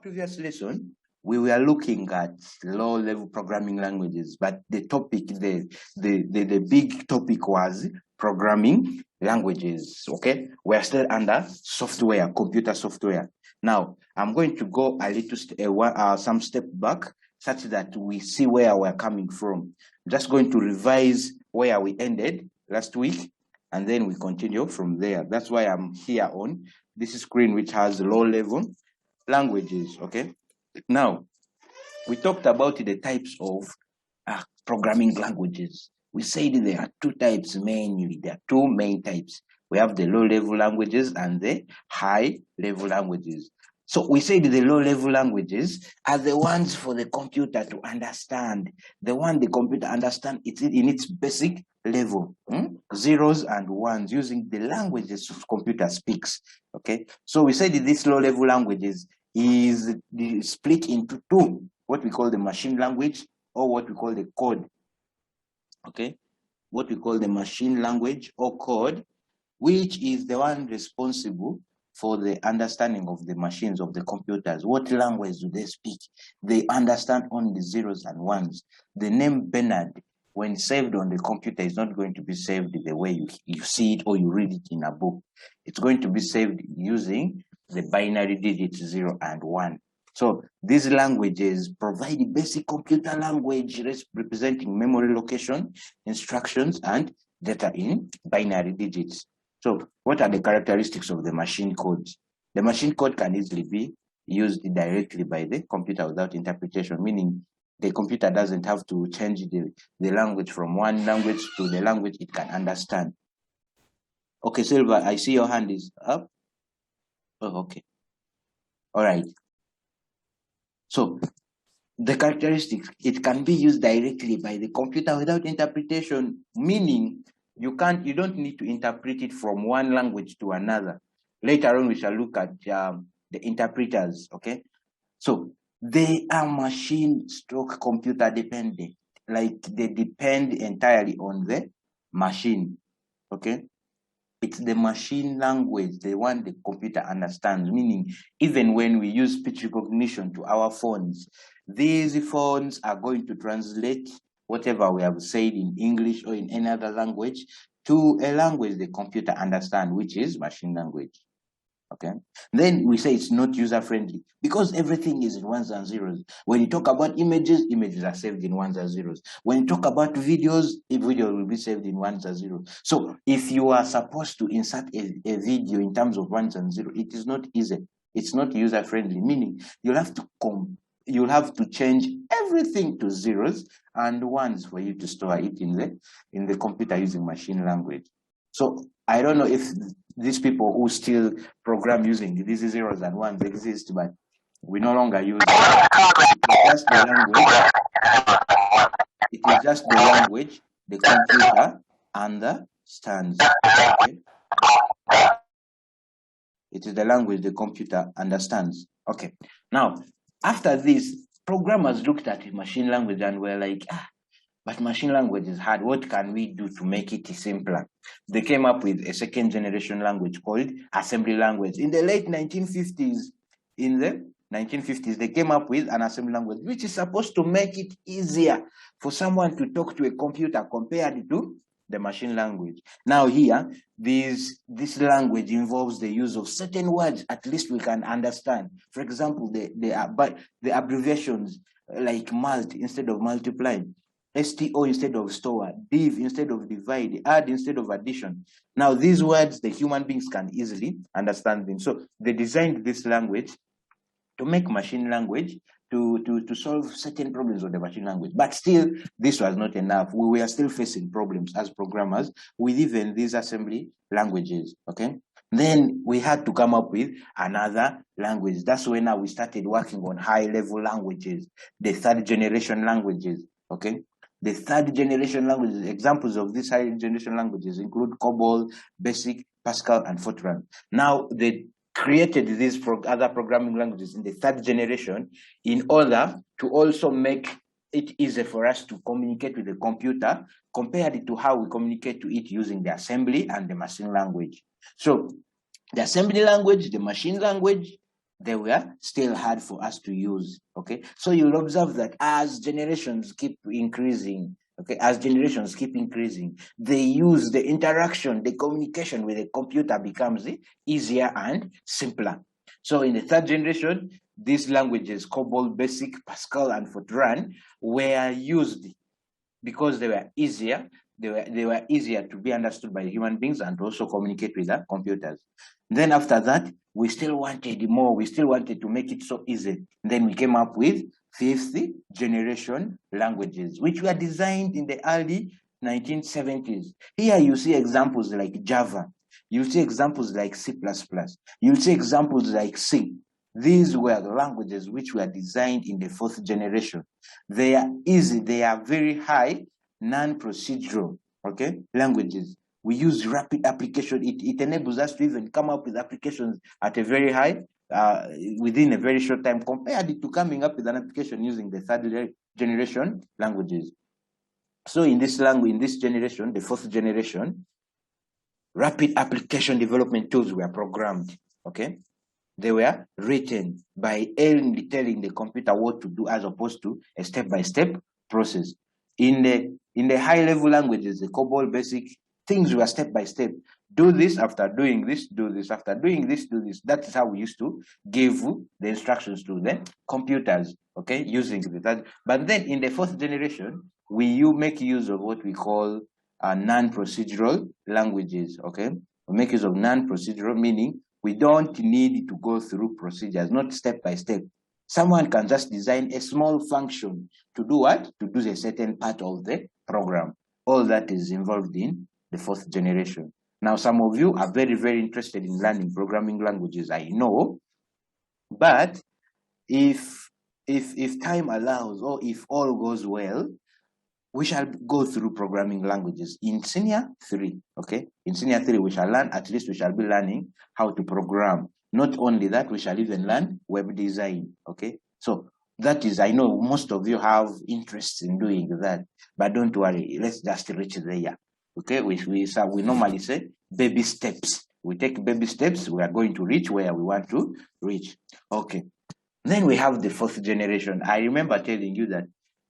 previous lesson, we were looking at low-level programming languages, but the topic, the big topic was programming languages. Okay, we're still under software, computer software. Now, I'm going to go a little some step back, such that we see where we're coming from. I'm just going to revise where we ended last week, and then we continue from there. That's why I'm here on this screen, which has low-level languages. Okay. Now, we talked about the types of programming languages. We said there are two types mainly. There are two main types. We have the low-level languages and the high-level languages. So we said the low-level languages are the ones for the computer to understand. The one the computer understands it's in its basic level, zeros and ones, using the languages the computer speaks. Okay, so we said these low-level languages is split into two, what we call the machine language or what we call the code. Okay, what we call the machine language or code, which is the one responsible for the understanding of the machines, of the computers. What language do they speak? They understand only zeros and ones. The name Bernard, when saved on the computer, is not going to be saved the way you see it or you read it in a book. It's going to be saved using the binary digits 0 and 1. So these languages provide basic computer language representing memory location, instructions, and data in binary digits. So what are the characteristics of the machine code? The machine code can easily be used directly by the computer without interpretation, meaning the computer doesn't have to change the language from one language to the language it can understand. Okay, Silva, I see your hand is up. Oh, okay. All right. So the characteristics, it can be used directly by the computer without interpretation, meaning you don't need to interpret it from one language to another. Later on, we shall look at the interpreters, okay? So they are machine/computer dependent, like they depend entirely on the machine, okay? It's the machine language, the one the computer understands, meaning even when we use speech recognition to our phones, these phones are going to translate whatever we have said in English or in any other language to a language the computer understands, which is machine language. Okay. Then we say it's not user-friendly because everything is in ones and zeros. When you talk about images, images are saved in ones and zeros. When you talk about videos, a video will be saved in ones and zeros. So if you are supposed to insert a video in terms of ones and zeros, it is not easy. It's not user-friendly, meaning you'll have to change everything to zeros and ones for you to store it in the computer using machine language. So I don't know if these people who still program using these zeros and ones exist, but we no longer use it. It's just the language. It is just the language the computer understands. Okay? It is the language the computer understands. Okay. Now, after this, programmers looked at machine language and were like, but machine language is hard. What can we do to make it simpler? They came up with a second generation language called assembly language. In the late 1950s, they came up with an assembly language, which is supposed to make it easier for someone to talk to a computer compared to the machine language. Now here, this language involves the use of certain words at least we can understand. For example, the abbreviations like mult instead of multiplying, STO instead of store, div instead of divide, add instead of addition. Now, these words, the human beings can easily understand them. So they designed this language to make machine language to solve certain problems of the machine language. But still, this was not enough. We were still facing problems as programmers with even these assembly languages, okay? Then we had to come up with another language. That's when now we started working on high-level languages, the third generation languages, okay? The third generation languages, examples of these high generation languages include COBOL, BASIC, Pascal, and Fortran. Now, they created these other programming languages in the third generation in order to also make it easier for us to communicate with the computer compared to how we communicate to it using the assembly and the machine language. So the assembly language, the machine language, they were still hard for us to use. Okay, so you'll observe that as generations keep increasing, okay, as generations keep increasing, the interaction, the communication with the computer becomes easier and simpler. So in the third generation, these languages, COBOL, BASIC, Pascal, and Fortran, were used because they were easier. They were easier to be understood by human beings and also communicate with the computers. Then after that, we still wanted more. We still wanted to make it so easy. Then we came up with fifth generation languages, which were designed in the early 1970s. Here you see examples like Java. You see examples like C++. You see examples like C. These were the languages which were designed in the fourth generation. They are easy, they are very high, non-procedural, okay, languages. We use rapid application. It enables us to even come up with applications at a very high, within a very short time, compared to coming up with an application using the third generation languages. So in this generation, the fourth generation, rapid application development tools were programmed, okay? They were written by only telling the computer what to do as opposed to a step-by-step process. In the high-level languages, the COBOL, BASIC, things were step-by-step. Do this after doing this, do this after doing this, do this. That is how we used to give the instructions to the computers, okay, using that. But then in the fourth generation, you make use of what we call non-procedural languages, okay? We make use of non-procedural, meaning we don't need to go through procedures, not step by step. Someone can just design a small function to do what? To do a certain part of the program. All that is involved in the fourth generation. Now, some of you are very, very interested in learning programming languages, I know. But if time allows, or if all goes well, we shall go through programming languages in senior 3, okay? In senior 3, we shall learn, at least we shall be learning how to program. Not only that, we shall even learn web design, okay? So that is, I know most of you have interest in doing that, but don't worry, let's just reach there, okay? We normally say baby steps. We take baby steps, we are going to reach where we want to reach, okay? Then we have the fourth generation. I remember telling you that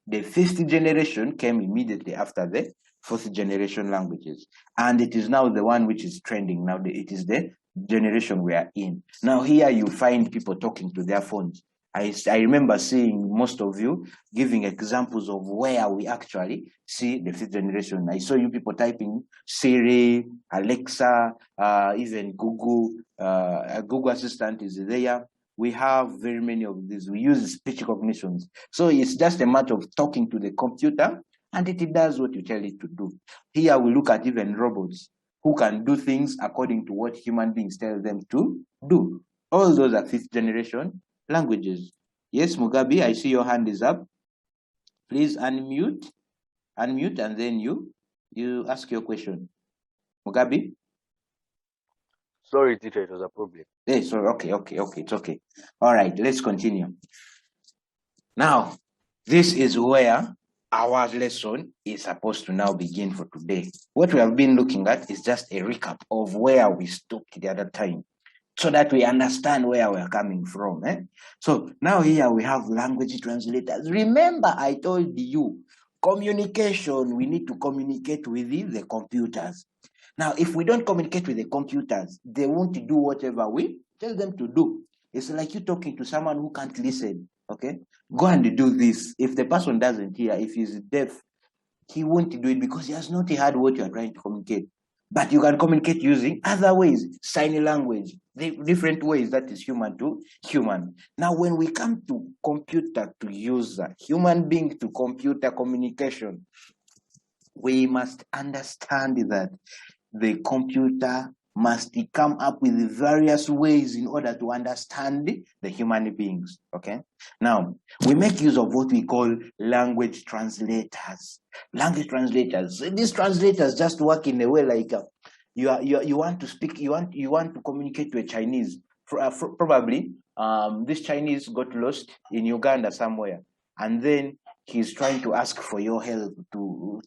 the fifth generation came immediately after the fourth generation languages. And it is now the one which is trending. Now it is the generation we are in. Now here you find people talking to their phones. I remember seeing most of you giving examples of where we actually see the fifth generation. I saw you people typing Siri, Alexa, even Google. Google Assistant is there. We have very many of these. We use speech recognitions. So it's just a matter of talking to the computer and it does what you tell it to do. Here we look at even robots who can do things according to what human beings tell them to do. All those are fifth generation languages. Yes, Mugabe, I see your hand is up. Please unmute, and then you ask your question. Mugabe? Sorry, teacher, it was a problem. Hey, sorry, okay, it's okay. All right, let's continue. Now, this is where our lesson is supposed to now begin for today. What we have been looking at is just a recap of where we stopped the other time, so that we understand where we're coming from. So now here we have language translators. Remember, I told you, communication, we need to communicate with the computers. Now, if we don't communicate with the computers, they won't do whatever we tell them to do. It's like you talking to someone who can't listen, okay? Go and do this. If the person doesn't hear, if he's deaf, he won't do it because he has not heard what you are trying to communicate. But you can communicate using other ways, sign language, the different ways that is human to human. Now, when we come to computer to user, human being to computer communication, we must understand that the computer must come up with various ways in order to understand the human beings, okay? Now, we make use of what we call language translators. Language translators. These translators just work in a way like you want to speak, you want to communicate to a Chinese. Probably, this Chinese got lost in Uganda somewhere, and then he's trying to ask for your help to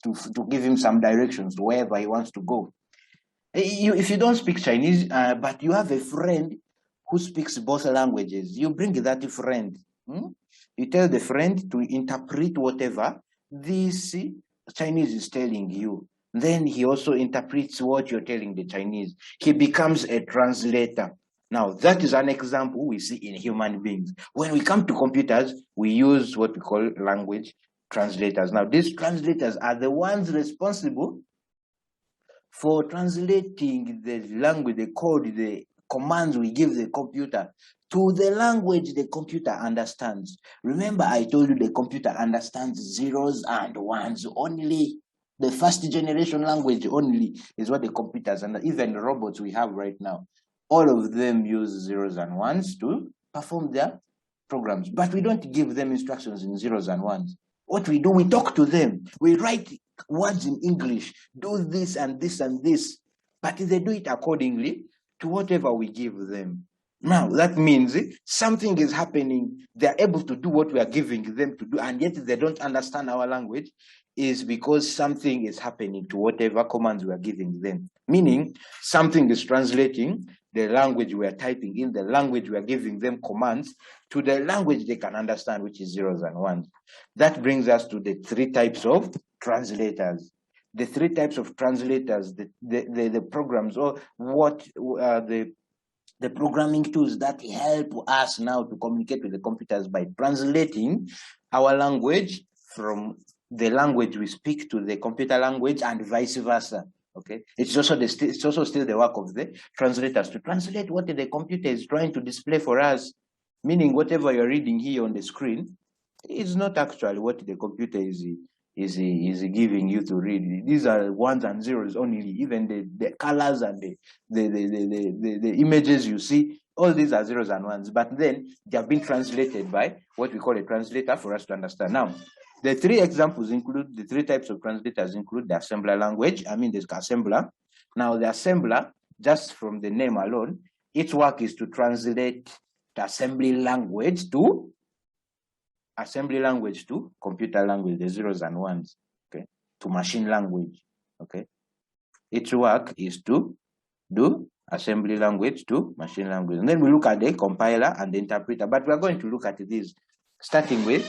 give him some directions wherever he wants to go. If you don't speak Chinese, but you have a friend who speaks both languages. You bring that friend. You tell the friend to interpret whatever this Chinese is telling you. Then he also interprets what you're telling the Chinese. He becomes a translator. Now, that is an example we see in human beings. When we come to computers, we use what we call language translators. Now, these translators are the ones responsible for translating the language, the code, the commands we give the computer to the language the computer understands. Remember, I told you the computer understands zeros and ones only. The first generation language only is what the computers and even the robots we have right now, all of them use zeros and ones to perform their programs. But we don't give them instructions in zeros and ones. What we do, we talk to them. We write words in English, do this and this and this, but they do it accordingly to whatever we give them. Now, that means something is happening. They're able to do what we are giving them to do, and yet they don't understand our language, is because something is happening to whatever commands we are giving them. Meaning, something is translating the language we are typing in, the language we are giving them commands, to the language they can understand, which is zeros and ones. That brings us to the three types of translators. The three types of translators, the programs, or what the programming tools that help us now to communicate with the computers by translating our language from the language we speak to the computer language and vice versa. Okay, it's also still the work of the translators to translate what the computer is trying to display for us. Meaning, whatever you're reading here on the screen is not actually what the computer is giving you to read. These are ones and zeros only. Even the colors and the images you see, all these are zeros and ones. But then they have been translated by what we call a translator for us to understand. Now, the three examples include, the three types of translators include the assembler language. I mean, there's assembler. Now, the assembler, just from the name alone, its work is to translate the assembly language to computer language, the zeros and ones, okay, to machine language, okay. Its work is to do assembly language to machine language. And then we look at the compiler and the interpreter, but we're going to look at this, starting with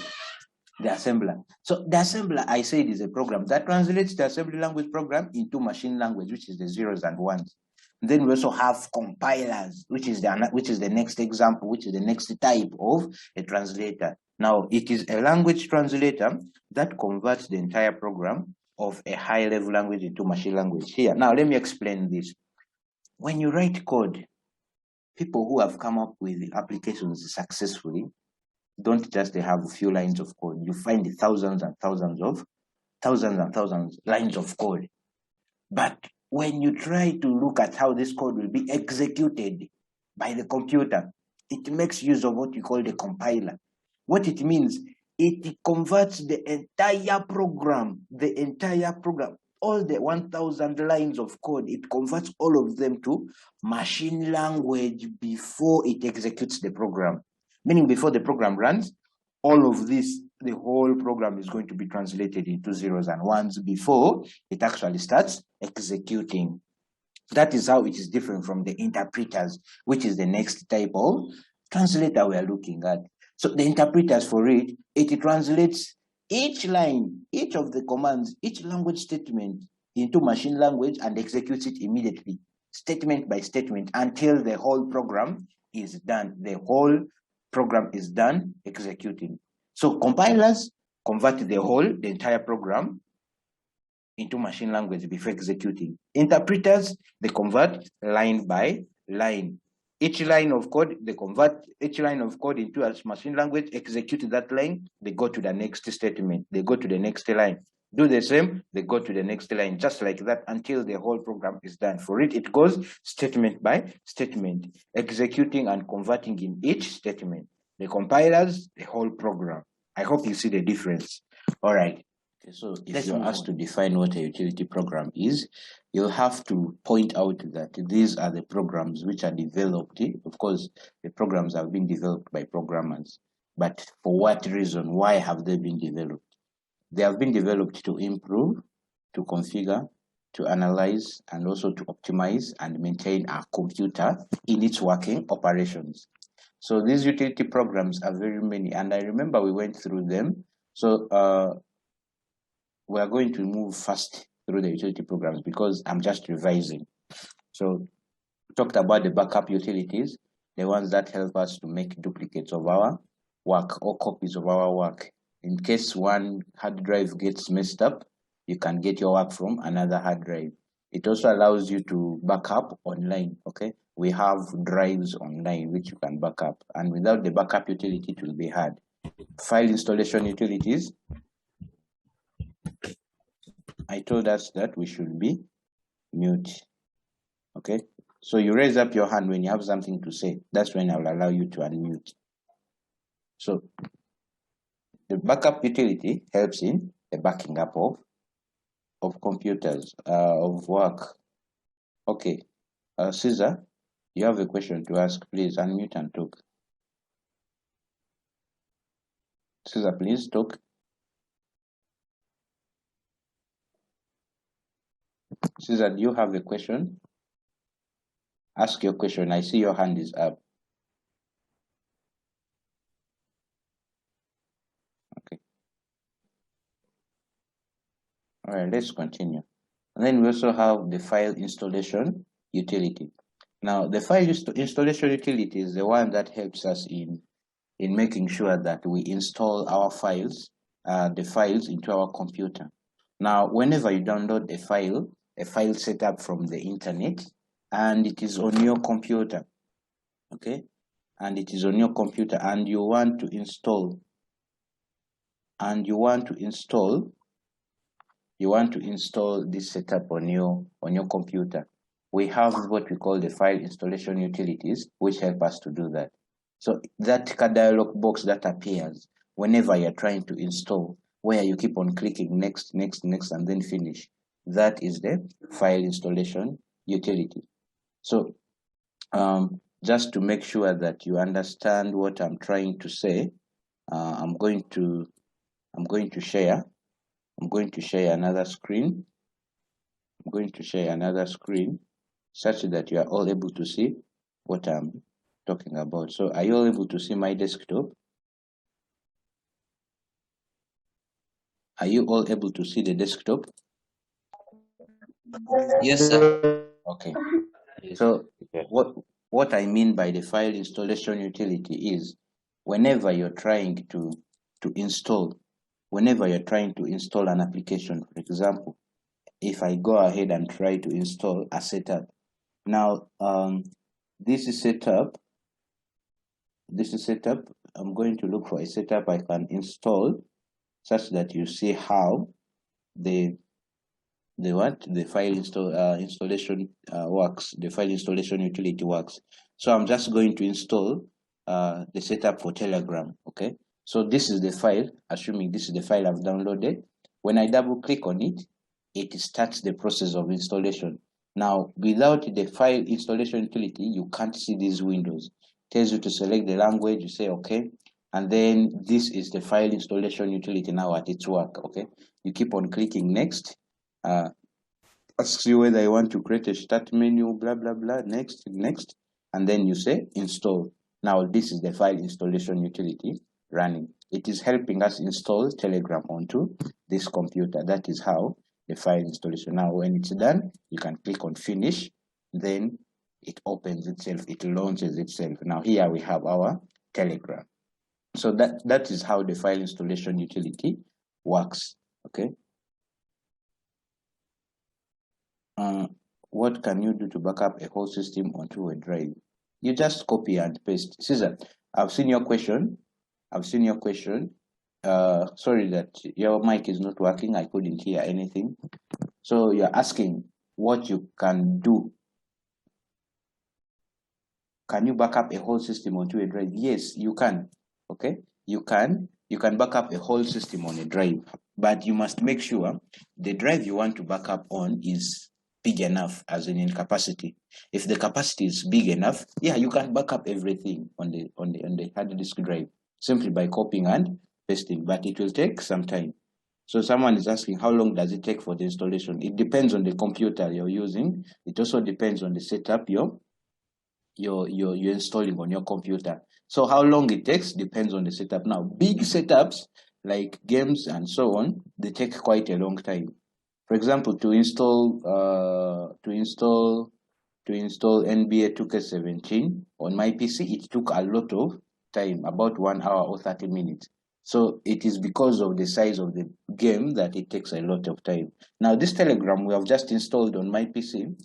the assembler. So the assembler, I said, is a program that translates the assembly language program into machine language, which is the zeros and ones. And then we also have compilers, which is the next example, which is the next type of a translator. Now, it is a language translator that converts the entire program of a high-level language into machine language. Here, now let me explain this. When you write code, people who have come up with applications successfully don't just have a few lines of code. You find thousands and thousands lines of code. But when you try to look at how this code will be executed by the computer, it makes use of what you call the compiler. What it means, it converts the entire program, all the 1,000 lines of code, it converts all of them to machine language before it executes the program. Meaning before the program runs, all of this, the whole program is going to be translated into zeros and ones before it actually starts executing. That is how it is different from the interpreters, which is the next type of translator we are looking at. So the interpreters, for it translates each line, each of the commands, each language statement into machine language and executes it immediately, statement by statement, until the whole program is done. The whole program is done executing. So compilers convert the entire program into machine language before executing. Interpreters, they convert line by line. Each line of code, they convert each line of code into a machine language, execute that line, they go to the next statement, they go to the next line. Do the same, they go to the next line, just like that until the whole program is done. For it goes statement by statement, executing and converting in each statement. The compilers, the whole program. I hope you see the difference. All right. Okay, so if you're asked to define what a utility program is, you'll have to point out that these are the programs which are developed. Of course, the programs have been developed by programmers, but for what reason? Why have they been developed? They have been developed to improve, to configure, to analyze, and also to optimize and maintain our computer in its working operations. So these utility programs are very many, and I remember we went through them. So we are going to move fast through the utility programs because I'm just revising. So talked about the backup utilities, the ones that help us to make duplicates of our work or copies of our work. In case one hard drive gets messed up, you can get your work from another hard drive. It also allows you to back up online, okay? We have drives online which you can back up, and without the backup utility, it will be hard. File installation utilities. I told us that we should be mute, okay? So you raise up your hand when you have something to say. That's when I will allow you to unmute. So the backup utility helps in the backing up of computers, of work. Okay, Caesar, you have a question to ask. Please unmute and talk. Caesar, please talk. Caesar, do you have a question? Ask your question. I see your hand is up. Okay. All right, let's continue. And then we also have the file installation utility. Now, the file installation utility is the one that helps us in making sure that we install our files, the files into our computer. Now, whenever you download a file set up from the internet, and it is on your computer, okay? And it is on your computer, and you want to install, this setup on your computer. We have what we call the file installation utilities, which help us to do that. So that dialog box that appears whenever you're trying to install, where you keep on clicking next, next, next, and then finish, that is the file installation utility. So just to make sure that you understand what I'm trying to say, I'm going to share another screen. I'm going to share another screen such that you are all able to see what I'm talking about. So are you all able to see my desktop? Are you all able to see the desktop? Yes, sir. Okay. So what I mean by the file installation utility is whenever you're trying to install an application, for example, if I go ahead and try to install a setup. Now, this is setup. I'm going to look for a setup I can install such that you see how the file installation works, the file installation utility works. So I'm just going to install the setup for Telegram, okay? So this is the file, assuming this is the file I've downloaded. When I double click on it, it starts the process of installation. Now, without the file installation utility, you can't see these windows. It tells you to select the language, you say okay, and then this is the file installation utility now at its work, okay? You keep on clicking next, asks you whether you want to create a start menu, blah, blah, blah, next, and then you say install. Now, this is the file installation utility running. It is helping us install Telegram onto this computer. That is how the file installation. Now, when it's done, you can click on finish, then it opens itself, it launches itself. Now, here we have our Telegram. So that is how the file installation utility works, okay? What can you do to back up a whole system onto a drive? You just copy and paste. Caesar, I've seen your question. Sorry that your mic is not working. I couldn't hear anything. So you're asking what you can do. Can you back up a whole system onto a drive? Yes, you can. Okay, you can back up a whole system on a drive, but you must make sure the drive you want to back up on is big enough, as in capacity. If the capacity is big enough, yeah, you can back up everything on the hard disk drive simply by copying and pasting, but it will take some time. So someone is asking, how long does it take for the installation? It depends on the computer you're using. It also depends on the setup you're installing on your computer. So how long it takes depends on the setup. Now, big setups like games and so on, they take quite a long time. For example, to install NBA 2K17 on my PC, it took a lot of time, about 1 hour or 30 minutes. So it is because of the size of the game that it takes a lot of time. Now, this Telegram we have just installed on my PC,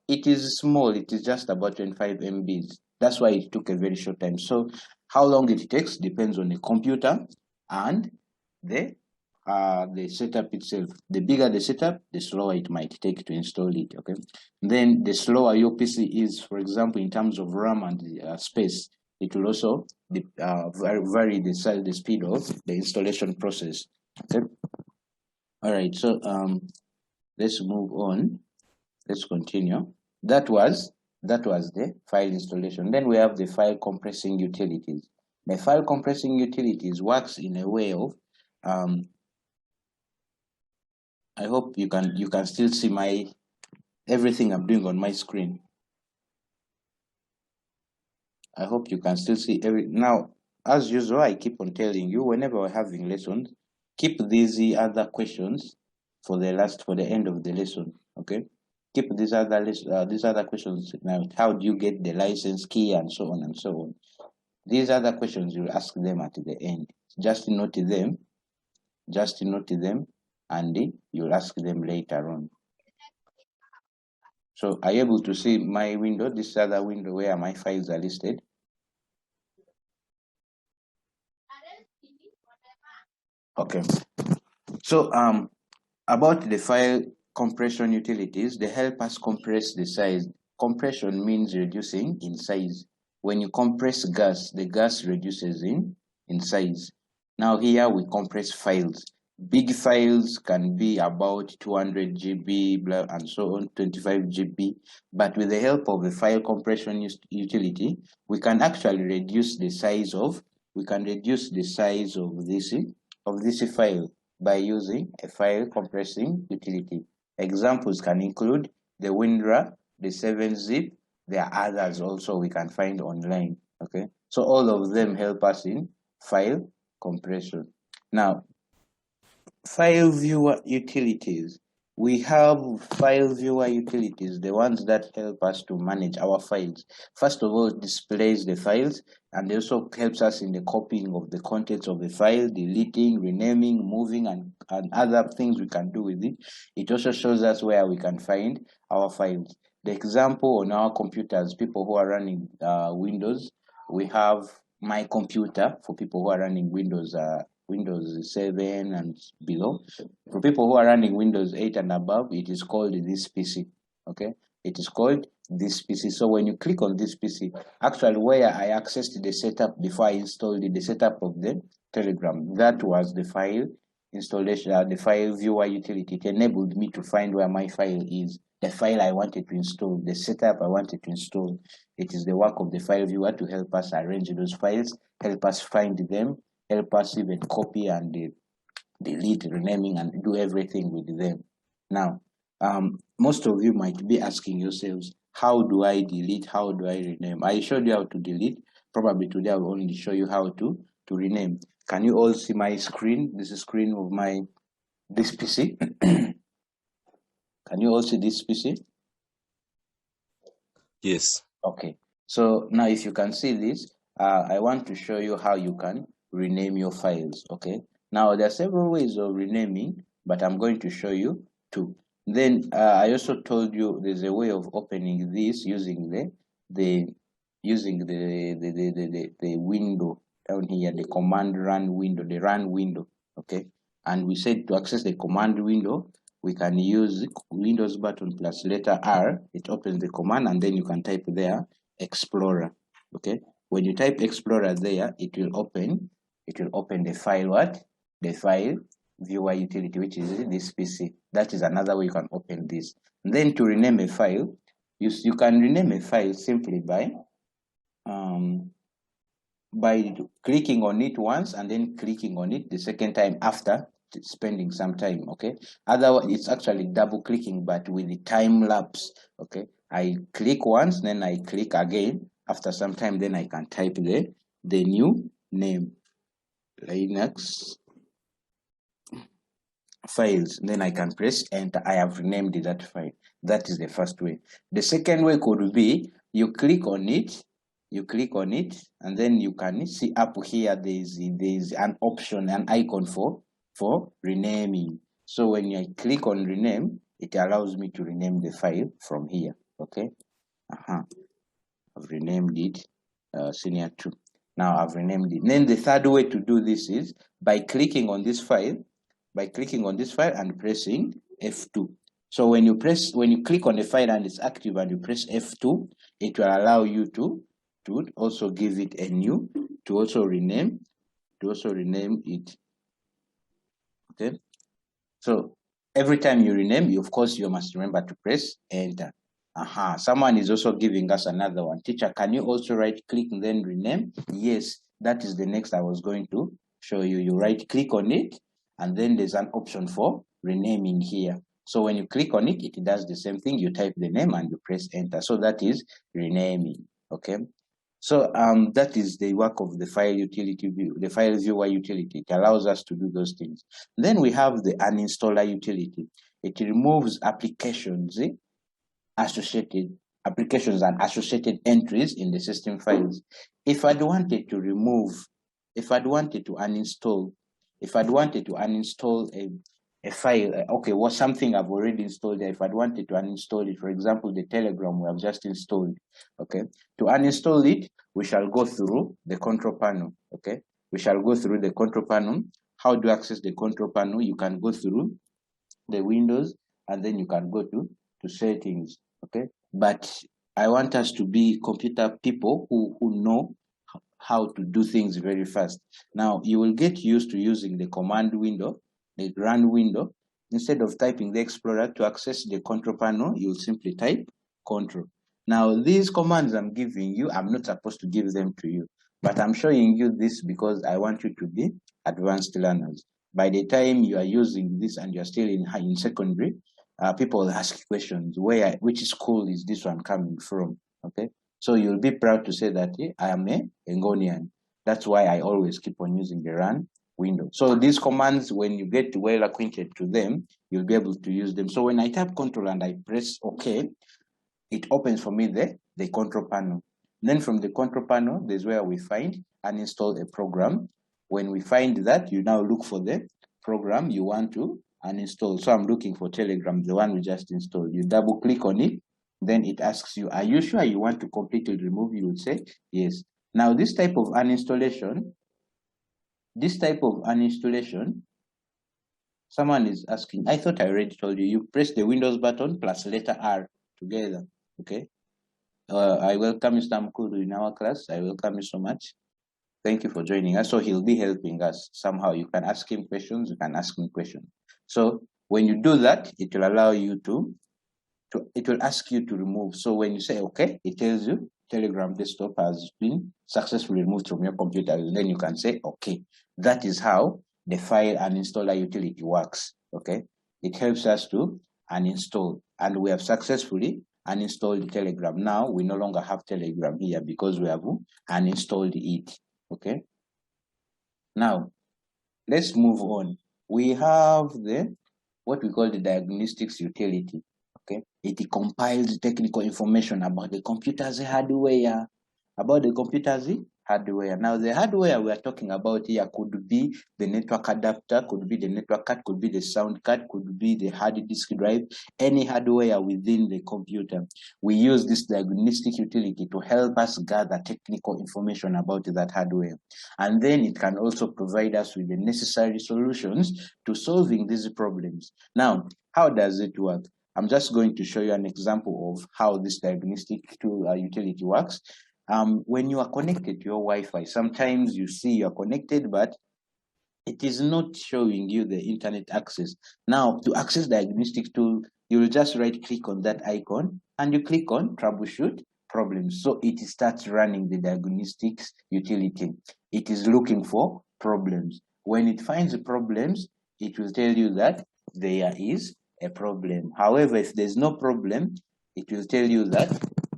it is small. It is just about 25 MBs. That's why it took a very short time. So how long it takes depends on the computer and the setup itself. The bigger the setup, the slower it might take to install it. Okay. Then the slower your PC is, for example, in terms of RAM and space, it will also vary the speed of the installation process. Okay. All right. So let's move on. Let's continue. That was the file installation. Then we have the file compressing utilities. The file compressing utilities works in a way of I hope you can still see everything I'm doing on my screen. I hope you can still see now. As usual, I keep on telling you whenever we're having lessons, keep these other questions for the end of the lesson. Okay, keep these other questions. Now, how do you get the license key and so on and so on? These other questions you'll ask them at the end. Just note them, and you'll ask them later on. So are you able to see my window, this other window where my files are listed? Okay. So about the file compression utilities, they help us compress the size. Compression means reducing in size. When you compress gas, the gas reduces in size. Now here we compress files. Big files can be about 200 GB and so on, 25 GB. But with the help of the file compression utility, we can actually reduce the size of this file by using a file compressing utility. Examples can include the WinRAR, the 7-zip. There are others also we can find online. Okay, so all of them help us in file compression. Now, file viewer utilities. We have file viewer utilities, the ones that help us to manage our files. First of all, it displays the files and also helps us in the copying of the contents of the file, deleting, renaming, moving, and other things we can do with it. It also shows us where we can find our files. The example on our computers, people who are running Windows, we have My Computer for people who are running Windows 7 and below. For people who are running Windows 8 and above, it is called this PC. Okay, it is called this PC. So when you click on this PC, actually where I accessed the setup before I installed the setup of the Telegram, that was the file installation, the file viewer utility. It enabled me to find where my file is, the file I wanted to install, the setup I wanted to install. It is the work of the file viewer to help us arrange those files, help us find them, help us even copy and delete, renaming, and do everything with them. Now, most of you might be asking yourselves, how do I delete? How do I rename? I showed you how to delete. Probably today I will only show you how to rename. Can you all see my screen? This is the screen of this PC. Can you all see this PC? Yes. Okay. So now if you can see this, I want to show you how you can rename your files. Okay. Now there are several ways of renaming, but I'm going to show you two. Then I also told you there's a way of opening this using the window down here, the command run window, the run window. Okay. And we said to access the command window, we can use Windows button plus letter R. It opens the command, and then you can type there Explorer. Okay. When you type Explorer there, it will open the file the file viewer utility, which is this PC. That is another way you can open this. And then to rename a file, you can rename a file simply by clicking on it once and then clicking on it the second time after spending some time, okay? Otherwise, it's actually double clicking, but with the time lapse, okay? I click once, then I click again. After some time, then I can type the new name, Linux files, then I can press enter. I have renamed that file. That is the first way. The second way could be you click on it, and then you can see up here there's an option, an icon for renaming. So when I click on rename, it allows me to rename the file from here. Okay. I've renamed it senior 2. Now I've renamed it. Then the third way to do this is by clicking on this file, and pressing F2. So when you click on the file and it's active and you press F2, it will allow you to also give it a new, to also rename it. Okay. So every time you rename, of course, you must remember to press enter. Someone is also giving us another one. Teacher, can you also right click and then rename? Yes, that is the next I was going to show you. You right click on it, and then there's an option for renaming here. So when you click on it, it does the same thing. You type the name and you press enter. So that is renaming. Okay. So that is the work of the file utility view, the file viewer utility. It allows us to do those things. Then we have the uninstaller utility. It removes applications, applications and associated entries in the system files. If I'd wanted to uninstall a file, okay, something I've already installed there. If I'd wanted to uninstall it, for example, the Telegram we have just installed, okay, to uninstall it, we shall go through the control panel, okay? We shall go through the control panel. How do you access the control panel? You can go through the windows, and then you can go to settings, okay? But I want us to be computer people who know how to do things very fast. Now, you will get used to using the command window, the run window. Instead of typing the Explorer to access the control panel, you'll simply type control. Now, these commands I'm giving you, I'm not supposed to give them to you, but I'm showing you this because I want you to be advanced learners. By the time you are using this and you're still in secondary, people will ask questions. Which school is this one coming from? Okay. So you'll be proud to say that I am a Ngonian. That's why I always keep on using the run window. So these commands, when you get well acquainted to them, you'll be able to use them. So when I type control and I press OK, it opens for me the control panel. Then from the control panel, there's where we find and install a program. When we find that, you now look for the program you want to uninstall. So I'm looking for Telegram, the one we just installed. You double click on it. Then it asks you, are you sure you want to completely remove? You would say yes. Now this type of uninstallation, someone is asking, I thought I already told you, you press the Windows button plus letter R together, okay? I welcome Mr. Mkuru in our class. I welcome you so much. Thank you for joining us. So he'll be helping us somehow. You can ask him questions, you can ask me questions. So when you do that, it will allow you it will ask you to remove. So when you say, okay, it tells you Telegram desktop has been successfully removed from your computer. And then you can say, okay. That is how the file uninstaller utility works, okay? It helps us to uninstall, and we have successfully uninstalled Telegram. Now we no longer have Telegram here because we have uninstalled it, okay? Now, let's move on. We have what we call the Diagnostics Utility. Okay, it compiles technical information about the computer's hardware. Now, the hardware we are talking about here could be the network adapter, could be the network card, could be the sound card, could be the hard disk drive, any hardware within the computer. We use this diagnostic utility to help us gather technical information about that hardware. And then it can also provide us with the necessary solutions to solving these problems. Now, how does it work? I'm just going to show you an example of how this diagnostic tool utility works. When you are connected to your Wi-Fi, sometimes you see you're connected, but it is not showing you the internet access. Now, to access diagnostic tool, you will just right click on that icon and you click on troubleshoot problems. So it starts running the diagnostics utility. It is looking for problems. When it finds the problems, it will tell you that there is a problem. However, if there's no problem, it will tell you that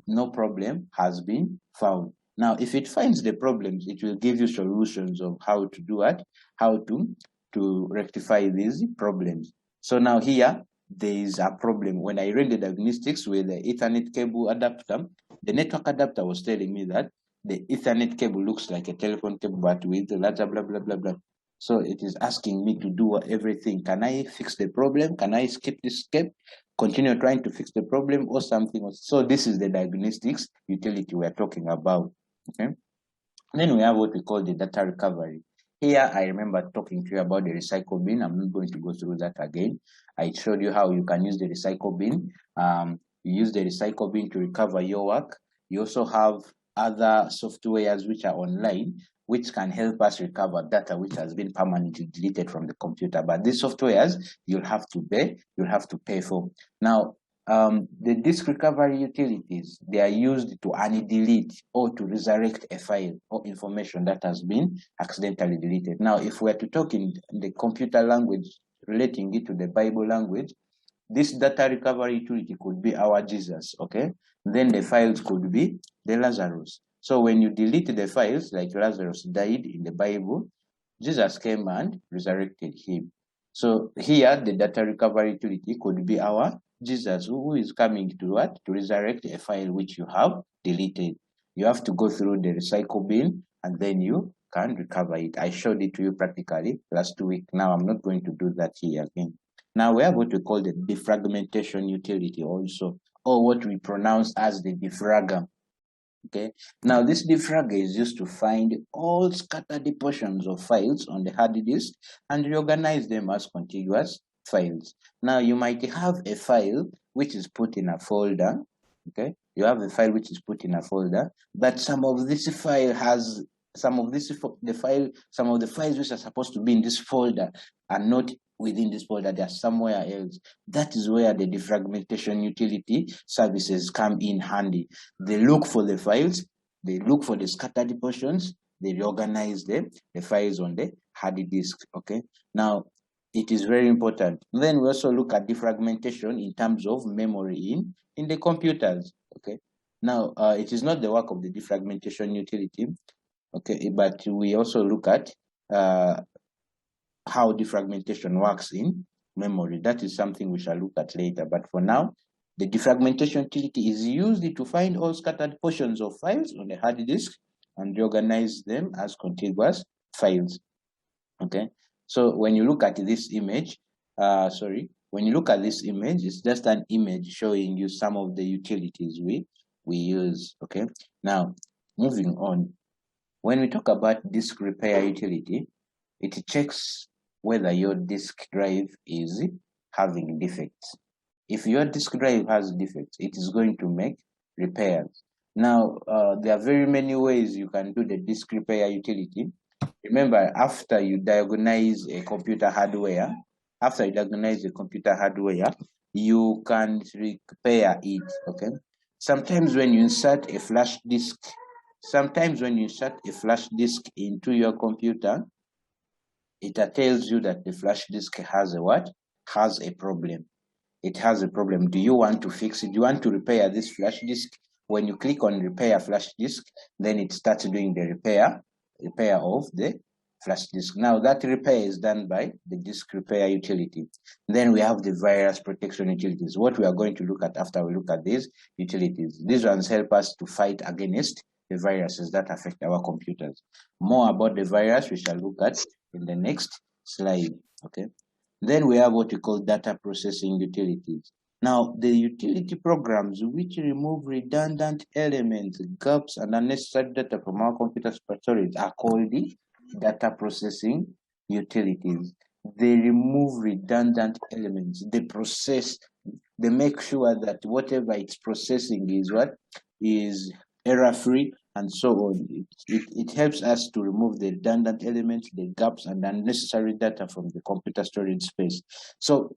no problem has been found. Now, if it finds the problems, it will give you solutions of how to do it, how to rectify these problems. So now here, there is a problem. When I read the diagnostics with the Ethernet cable adapter, the network adapter was telling me that the Ethernet cable looks like a telephone cable, but with blah, blah, blah, blah, blah, blah. So it is asking me to do everything. Can I fix the problem? Can I skip this step? Continue trying to fix the problem or something else? So this is the diagnostics utility we're talking about. Okay. Then we have what we call the data recovery. Here, I remember talking to you about the recycle bin. I'm not going to go through that again. I showed you how you can use the recycle bin. You use the recycle bin to recover your work. You also have other softwares which are online, which can help us recover data which has been permanently deleted from the computer. But these softwares, you'll have to pay for. Now, the disk recovery utilities, they are used to delete or to resurrect a file or information that has been accidentally deleted. Now, if we are to talk in the computer language, relating it to the Bible language, this data recovery utility could be our Jesus, okay? Then the files could be the Lazarus. So when you delete the files, like Lazarus died in the Bible, Jesus came and resurrected him. So here, the data recovery utility could be our Jesus, who is coming to what? To resurrect a file which you have deleted. You have to go through the recycle bin and then you can recover it. I showed it to you practically last week. Now I'm not going to do that here again. Now we have what we call the defragmentation utility also, or what we pronounce as the defragger. Okay. Now this defragger is used to find all scattered portions of files on the hard disk and reorganize them as contiguous files. Now you might have a file which is put in a folder. Okay. You have a file which is put in a folder, but some of the files which are supposed to be in this folder are not within this folder, they are somewhere else. That is where the defragmentation utility services come in handy. They look for the files, they look for the scattered portions, they reorganize the files on the hard disk. Okay. Now, it is very important. Then we also look at defragmentation in terms of memory in the computers. Okay. Now, it is not the work of the defragmentation utility. Okay, but we also look at how defragmentation works in memory. That is something we shall look at later. But for now, the defragmentation utility is used to find all scattered portions of files on the hard disk and reorganize them as contiguous files. Okay, so when you look at this image, when you look at this image, it's just an image showing you some of the utilities we use. Okay, now moving on. When we talk about disk repair utility, it checks whether your disk drive is having defects. If your disk drive has defects, it is going to make repairs. Now, there are very many ways you can do the disk repair utility. Remember, after you diagnose a computer hardware, you can repair it, okay? Sometimes when you insert a flash disk into your computer, it tells you that the flash disk has a problem. It has a problem. Do you want to fix it? Do you want to repair this flash disk? When you click on repair flash disk, then it starts doing the repair of the flash disk. Now that repair is done by the disk repair utility. Then we have the virus protection utilities. What we are going to look at after we look at these utilities. These ones help us to fight against the viruses that affect our computers. More about the virus we shall look at in the next slide. Okay. Then we have what we call data processing utilities. Now, the utility programs which remove redundant elements, gaps, and unnecessary data from our computer storage are called the data processing utilities. They remove redundant elements. They make sure that whatever it's processing is error-free, and so on. It helps us to remove the redundant elements, the gaps, and unnecessary data from the computer storage space. So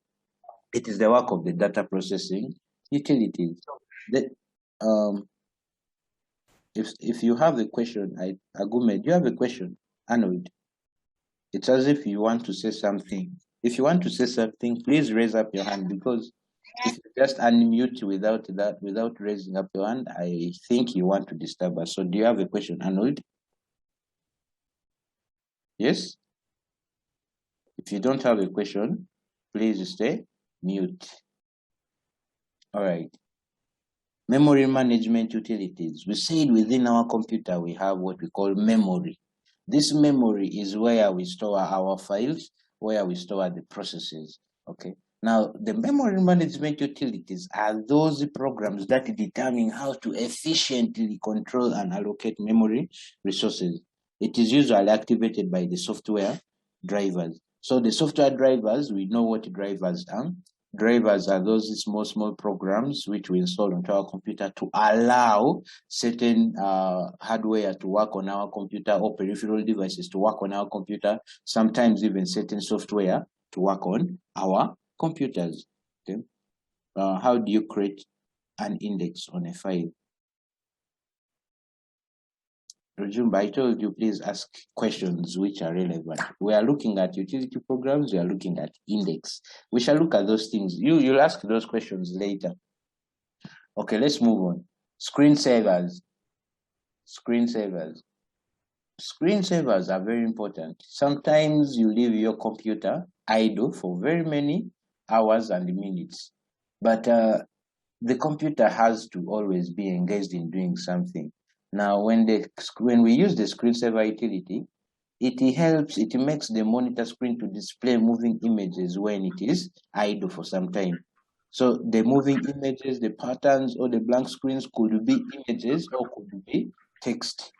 it is the work of the data processing utilities. If you have a question, Agume, do you have a question? Arnold, it's as if you want to say something. If you want to say something, please raise up your hand, because if you just unmute without raising up your hand, I think you want to disturb us. So do you have a question, Arnold? Yes? If you don't have a question, please stay mute. All right. Memory management utilities. We said within our computer, we have what we call memory. This memory is where we store our files, where we store the processes, okay? Now, the memory management utilities are those programs that determine how to efficiently control and allocate memory resources. It is usually activated by the software drivers. So the software drivers, we know what drivers are. Drivers are those small programs which we install onto our computer to allow certain hardware to work on our computer, or peripheral devices to work on our computer, sometimes even certain software to work on our computers. Okay. How do you create an index on a file? Rujumba, I told you, please ask questions which are relevant. We are looking at utility programs, we are looking at index. We shall look at those things. You'll ask those questions later. Okay, let's move on. Screensavers. Screensavers. Screensavers are very important. Sometimes you leave your computer idle for very many hours and minutes, but the computer has to always be engaged in doing something. Now, when we use the screensaver utility, it makes the monitor screen to display moving images when it is idle for some time. So the moving images, the patterns, or the blank screens could be images or could be text.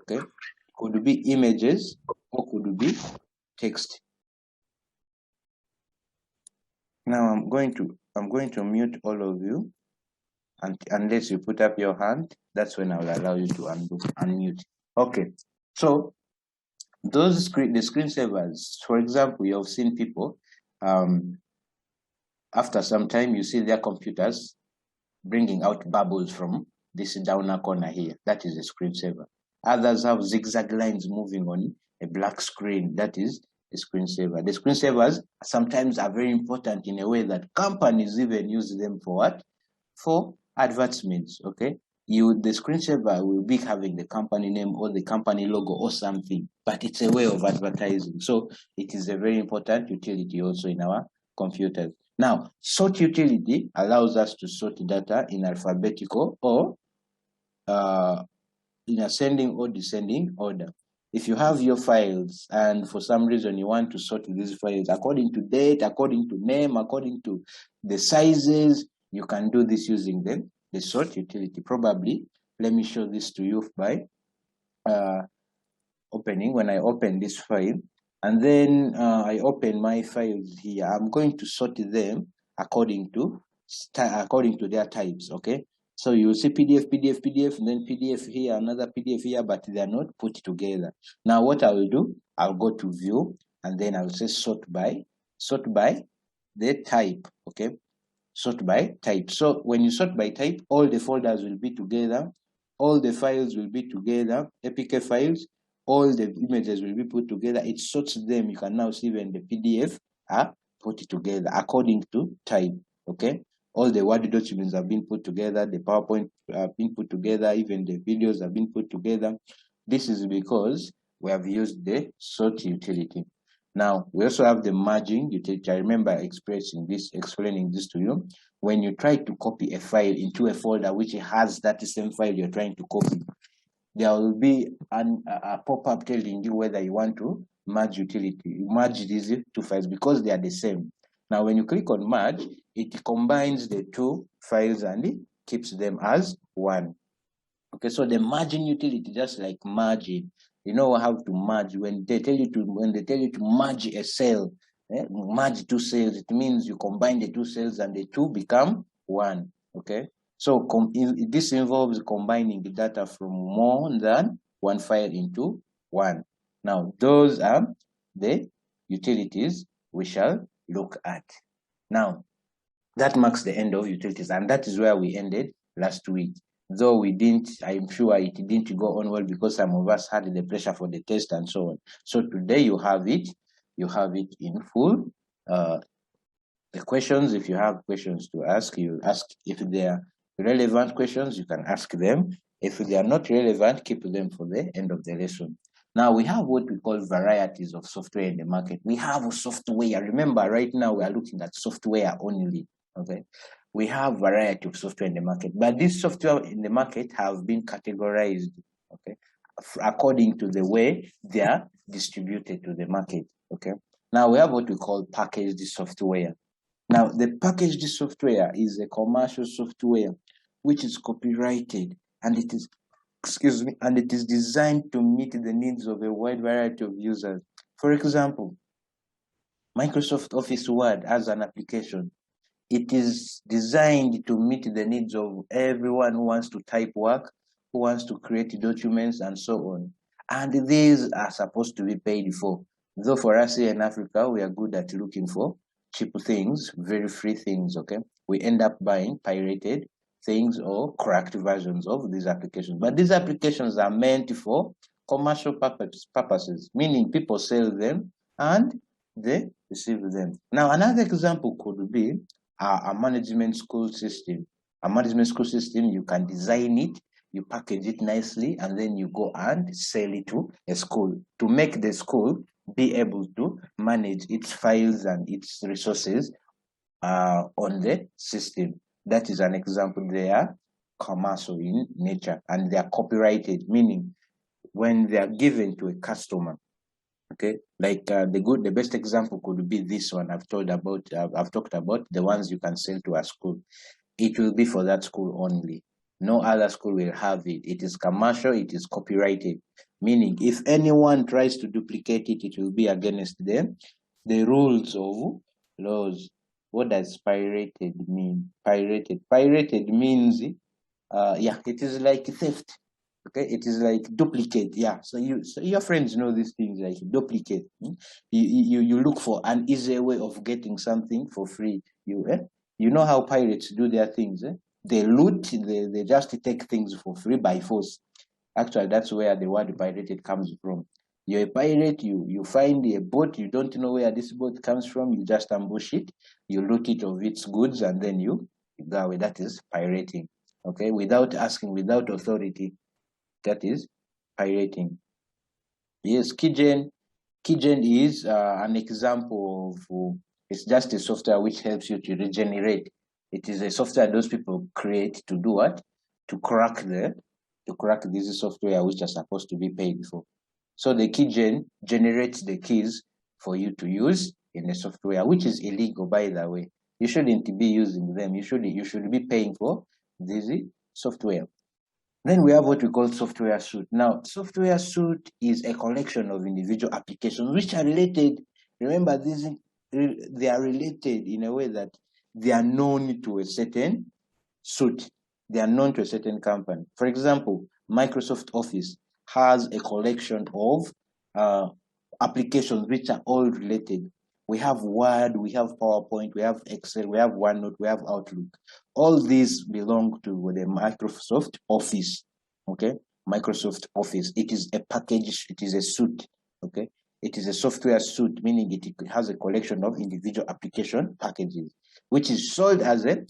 Okay, could be images or could be text. Now I'm going to mute all of you, and unless you put up your hand, that's when I will allow you to unmute. Okay, so the screensavers, for example, you have seen people after some time you see their computers bringing out bubbles from this downer corner here. That is a screensaver. Others have zigzag lines moving on a black screen. That is a screensaver. The screensavers sometimes are very important in a way that companies even use them for what? For advertisements, okay? The screensaver will be having the company name or the company logo or something, but it's a way of advertising. So it is a very important utility also in our computers. Now, sort utility allows us to sort data in alphabetical or in ascending or descending order. If you have your files and for some reason you want to sort these files according to date, according to name, according to the sizes, you can do this using the sort utility. Probably, let me show this to you by opening. When I open this file, and then I open my files here, I'm going to sort them according to their types, okay? So you see PDF, PDF, PDF, and then PDF here, another PDF here, but they are not put together. Now what I will do, I'll go to view, and then I'll say sort by the type, okay? Sort by type. So when you sort by type, all the folders will be together, all the files will be together, APK files, all the images will be put together. It sorts them. You can now see when the PDF are put together according to type, okay? All the Word documents have been put together, the PowerPoint have been put together, even the videos have been put together. This is because we have used the sort utility. Now, we also have the merging utility. I remember explaining this to you. When you try to copy a file into a folder which has that same file you're trying to copy, there will be a pop-up telling you whether you want to merge these two files because they are the same. Now, when you click on merge, it combines the two files and it keeps them as one. Okay, so the merging utility, just like merging, you know how to merge. When they tell you to merge a cell, merge two cells, it means you combine the two cells and the two become one. Okay, so this involves combining the data from more than one file into one. Now, those are the utilities we shall look at. Now, that marks the end of utilities, and that is where we ended last week. Though we didn't, I'm sure it didn't go on well because some of us had the pressure for the test and so on. So today you have it in full the questions. If you have questions to ask, you ask. If they are relevant questions, you can ask them. If they are not relevant, keep them for the end of the lesson. Now we have what we call varieties of software in the market. We have software. Remember, right now we are looking at software only. Okay, we have variety of software in the market, but these software in the market have been categorized. Okay, according to the way they are distributed to the market. Okay, now we have what we call packaged software. Now, the packaged software is a commercial software which is copyrighted, and it is, and it is designed to meet the needs of a wide variety of users. For example, Microsoft Office Word as an application. It is designed to meet the needs of everyone who wants to type work, who wants to create documents, and so on. And these are supposed to be paid for. Though for us here in Africa, we are good at looking for cheap things, very free things, okay? We end up buying pirated things or cracked versions of these applications. But these applications are meant for commercial purposes, meaning people sell them and they receive them. Now, another example could be a management school system. A management school system, you can design it, you package it nicely, and then you go and sell it to a school to make the school be able to manage its files and its resources on the system. That is an example. They are commercial in nature and they are copyrighted, meaning when they are given to a customer, okay, like the best example could be this one I've talked about, the ones you can sell to a school. It will be for that school only. No other school will have it. It is commercial, it is copyrighted, meaning if anyone tries to duplicate it, it will be against them. The rules of laws. What does pirated mean? Pirated means, it is like theft. Okay, it is like duplicate. Yeah, so your friends know these things like duplicate. You look for an easier way of getting something for free. You know how pirates do their things. They loot. They just take things for free by force. Actually, that's where the word pirated comes from. You're a pirate. You find a boat. You don't know where this boat comes from. You just ambush it. You loot it of its goods, and then you go away. That is pirating. Okay, without asking, without authority. That is pirating. Yes, keygen is an example of, it's just a software which helps you to regenerate. It is a software those people create to do what? To crack this software which are supposed to be paid for. So the keygen generates the keys for you to use in the software, which is illegal, by the way. You shouldn't be using them. You should be paying for this software. Then we have what we call software suite. Now, software suite is a collection of individual applications which are related. Remember, they are related in a way that they are known to a certain suite. They are known to a certain company. For example, Microsoft Office has a collection of applications which are all related. We have Word, we have PowerPoint, we have Excel, we have OneNote, we have Outlook. All these belong to the Microsoft Office, okay? Microsoft Office. It is a package, it is a suite, okay? It is a software suite, meaning it has a collection of individual application packages, which is sold as a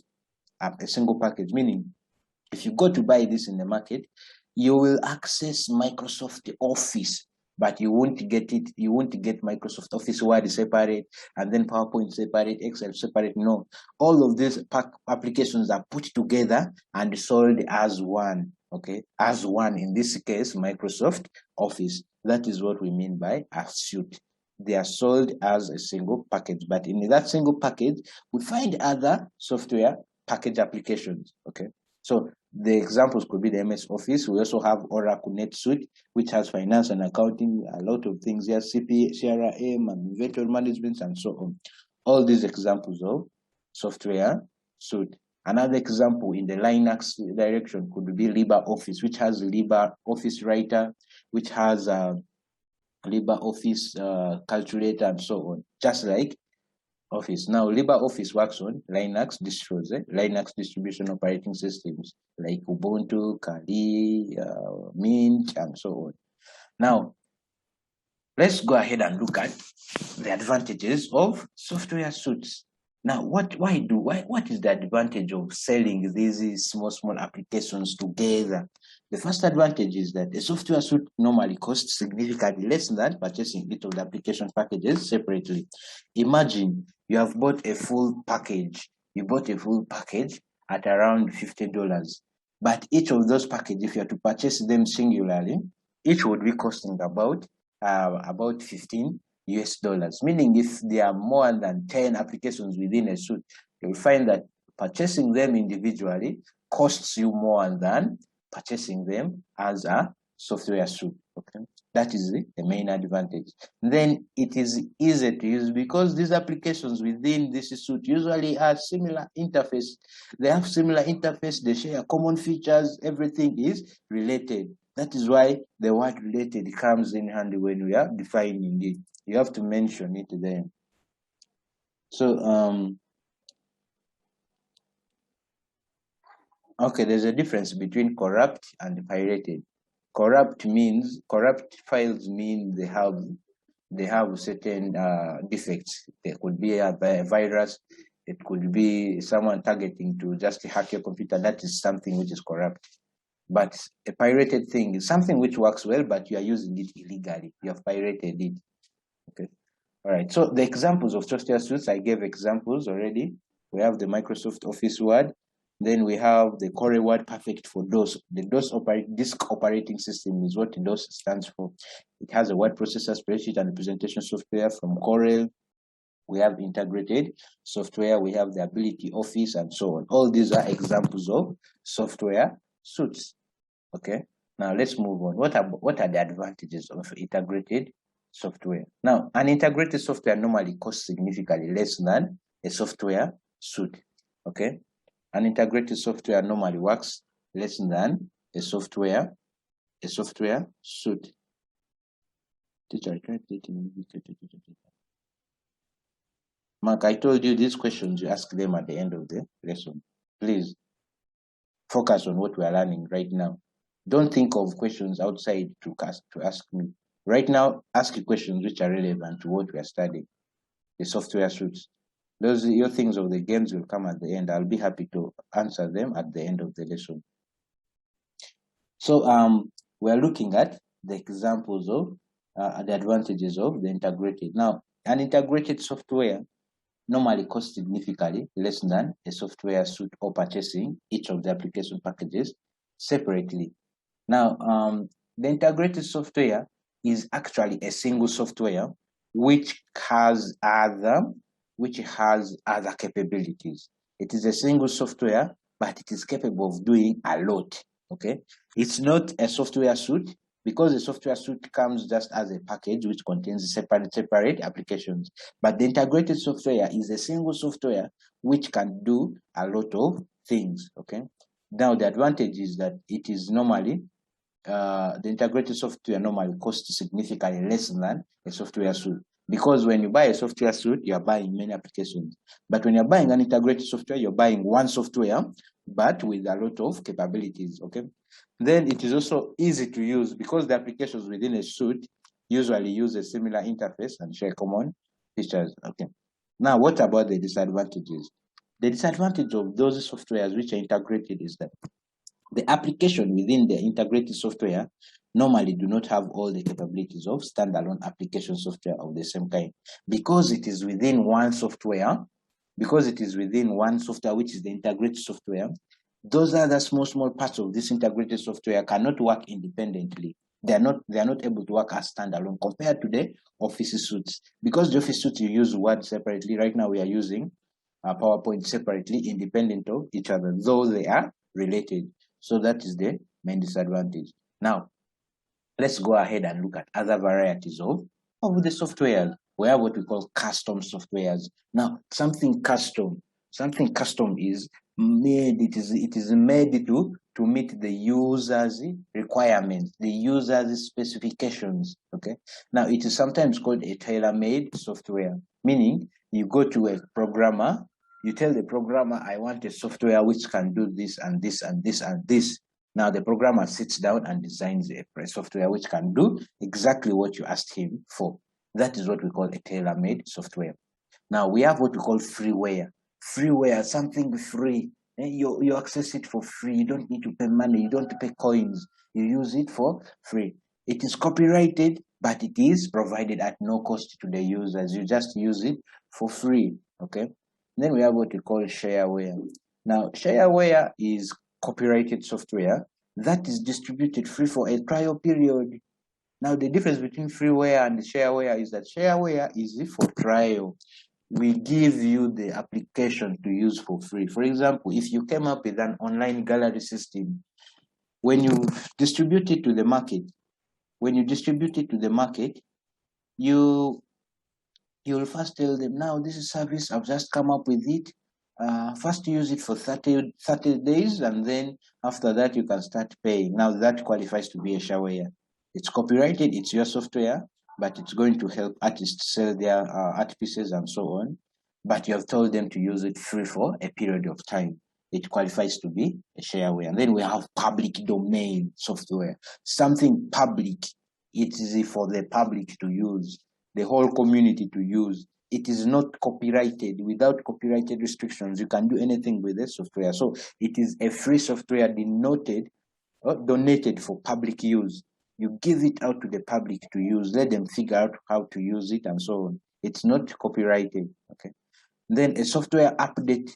single package, meaning if you go to buy this in the market, you will access Microsoft Office, but you won't get Microsoft Office Word separate and then PowerPoint separate, Excel separate. No, all of these applications are put together and sold as one, okay? As one, in this case, Microsoft Office. That is what we mean by a suite. They are sold as a single package, but in that single package, we find other software package applications, okay? So the examples could be the MS Office. We also have Oracle NetSuite, which has finance and accounting, a lot of things here, CRM and inventory management and so on. All these examples of software suite. Another example in the Linux direction could be LibreOffice, which has LibreOffice Writer, which has LibreOffice Calculator and so on, just like Office. Now, LibreOffice works on Linux distros, Linux distribution operating systems like Ubuntu, Kali, Mint, and so on. Now, let's go ahead and look at the advantages of software suites. Now, what is the advantage of selling these small applications together? The first advantage is that a software suite normally costs significantly less than purchasing each of the application packages separately. Imagine you have bought a full package. You bought a full package at around $50, but each of those packages, if you are to purchase them singularly, each would be costing about 15 US dollars, meaning if there are more than 10 applications within a suite, you'll find that purchasing them individually costs you more than purchasing them as a software suite. Okay, that is the main advantage. Then it is easy to use because these applications within this suite usually have similar interface. They have similar interface, they share common features, everything is related. That is why the word related comes in handy when we are defining it. You have to mention it there. So okay, there's a difference between corrupt and pirated. Corrupt files mean they have certain defects. There could be a virus, it could be someone targeting to just hack your computer. That is something which is corrupt. But a pirated thing is something which works well, but you are using it illegally. You have pirated it. Okay. All right. So the examples of software suites, I gave examples already. We have the Microsoft Office Word. Then we have the Core Word Perfect for DOS. The disk operating system is what DOS stands for. It has a word processor, spreadsheet, and presentation software from Corel. We have integrated software. We have the Ability Office and so on. All these are examples of software suites. Okay. Now let's move on. What are the advantages of integrated software? Now, an integrated software normally costs significantly less than a software suite. Okay. An integrated software normally works less than a software suite. Teacher, Mark, I told you these questions, you ask them at the end of the lesson. Please focus on what we are learning right now. Don't think of questions outside to ask me. Right now, ask questions which are relevant to what we are studying. The software suites. Those your things of the games will come at the end. I'll be happy to answer them at the end of the lesson. So we're looking at the examples of the advantages of the integrated. Now, an integrated software normally costs significantly less than a software suite or purchasing each of the application packages separately. Now, the integrated software is actually a single software which has other capabilities. It is a single software, but it is capable of doing a lot. Okay, it's not a software suite because the software suite comes just as a package which contains separate applications. But the integrated software is a single software which can do a lot of things. Okay. Now the advantage is that it is normally the integrated software normally costs significantly less than a software suite. Because when you buy a software suite, you are buying many applications. But when you're buying an integrated software, you're buying one software, but with a lot of capabilities. Okay. Then it is also easy to use because the applications within a suite usually use a similar interface and share common features. Okay. Now, what about the disadvantages? The disadvantage of those softwares which are integrated is that the application within the integrated software normally do not have all the capabilities of standalone application software of the same kind. Because it is within one software, which is the integrated software, those other small parts of this integrated software cannot work independently. They are not able to work as standalone compared to the Office suites. Because the Office suite you use Word separately, right now we are using PowerPoint separately, independent of each other, though they are related. So that is the main disadvantage. Now, let's go ahead and look at other varieties of the software. We have what we call custom softwares. Now, something custom is made, it is made to meet the user's requirements, the user's specifications. Okay. Now, it is sometimes called a tailor-made software, meaning you go to a programmer, you tell the programmer, I want a software which can do this and this and this and this. Now the programmer sits down and designs a software which can do exactly what you asked him for. That is what we call a tailor-made software. Now we have what we call freeware. Freeware, something free. You access it for free. You don't need to pay money. You don't pay coins. You use it for free. It is copyrighted, but it is provided at no cost to the users. You just use it for free. Okay. Then we have what we call shareware. Now, shareware is copyrighted software that is distributed free for a trial period. Now, the difference between freeware and shareware is that shareware is for trial. We give you the application to use for free. For example, if you came up with an online gallery system, when you distribute it to the market, you'll first tell them, now this is service, I've just come up with it. First use it for 30 days, and then after that you can start paying. Now that qualifies to be a shareware. It's copyrighted, it's your software, but it's going to help artists sell their art pieces and so on. But you have told them to use it free for a period of time. It qualifies to be a shareware. And then we have public domain software. Something public, it is for the public to use, the whole community to use. It is not copyrighted. Without copyrighted restrictions, you can do anything with the software. So it is a free software denoted or donated for public use. You give it out to the public to use. Let them figure out how to use it and so on. It's not copyrighted. Okay. Then a software update.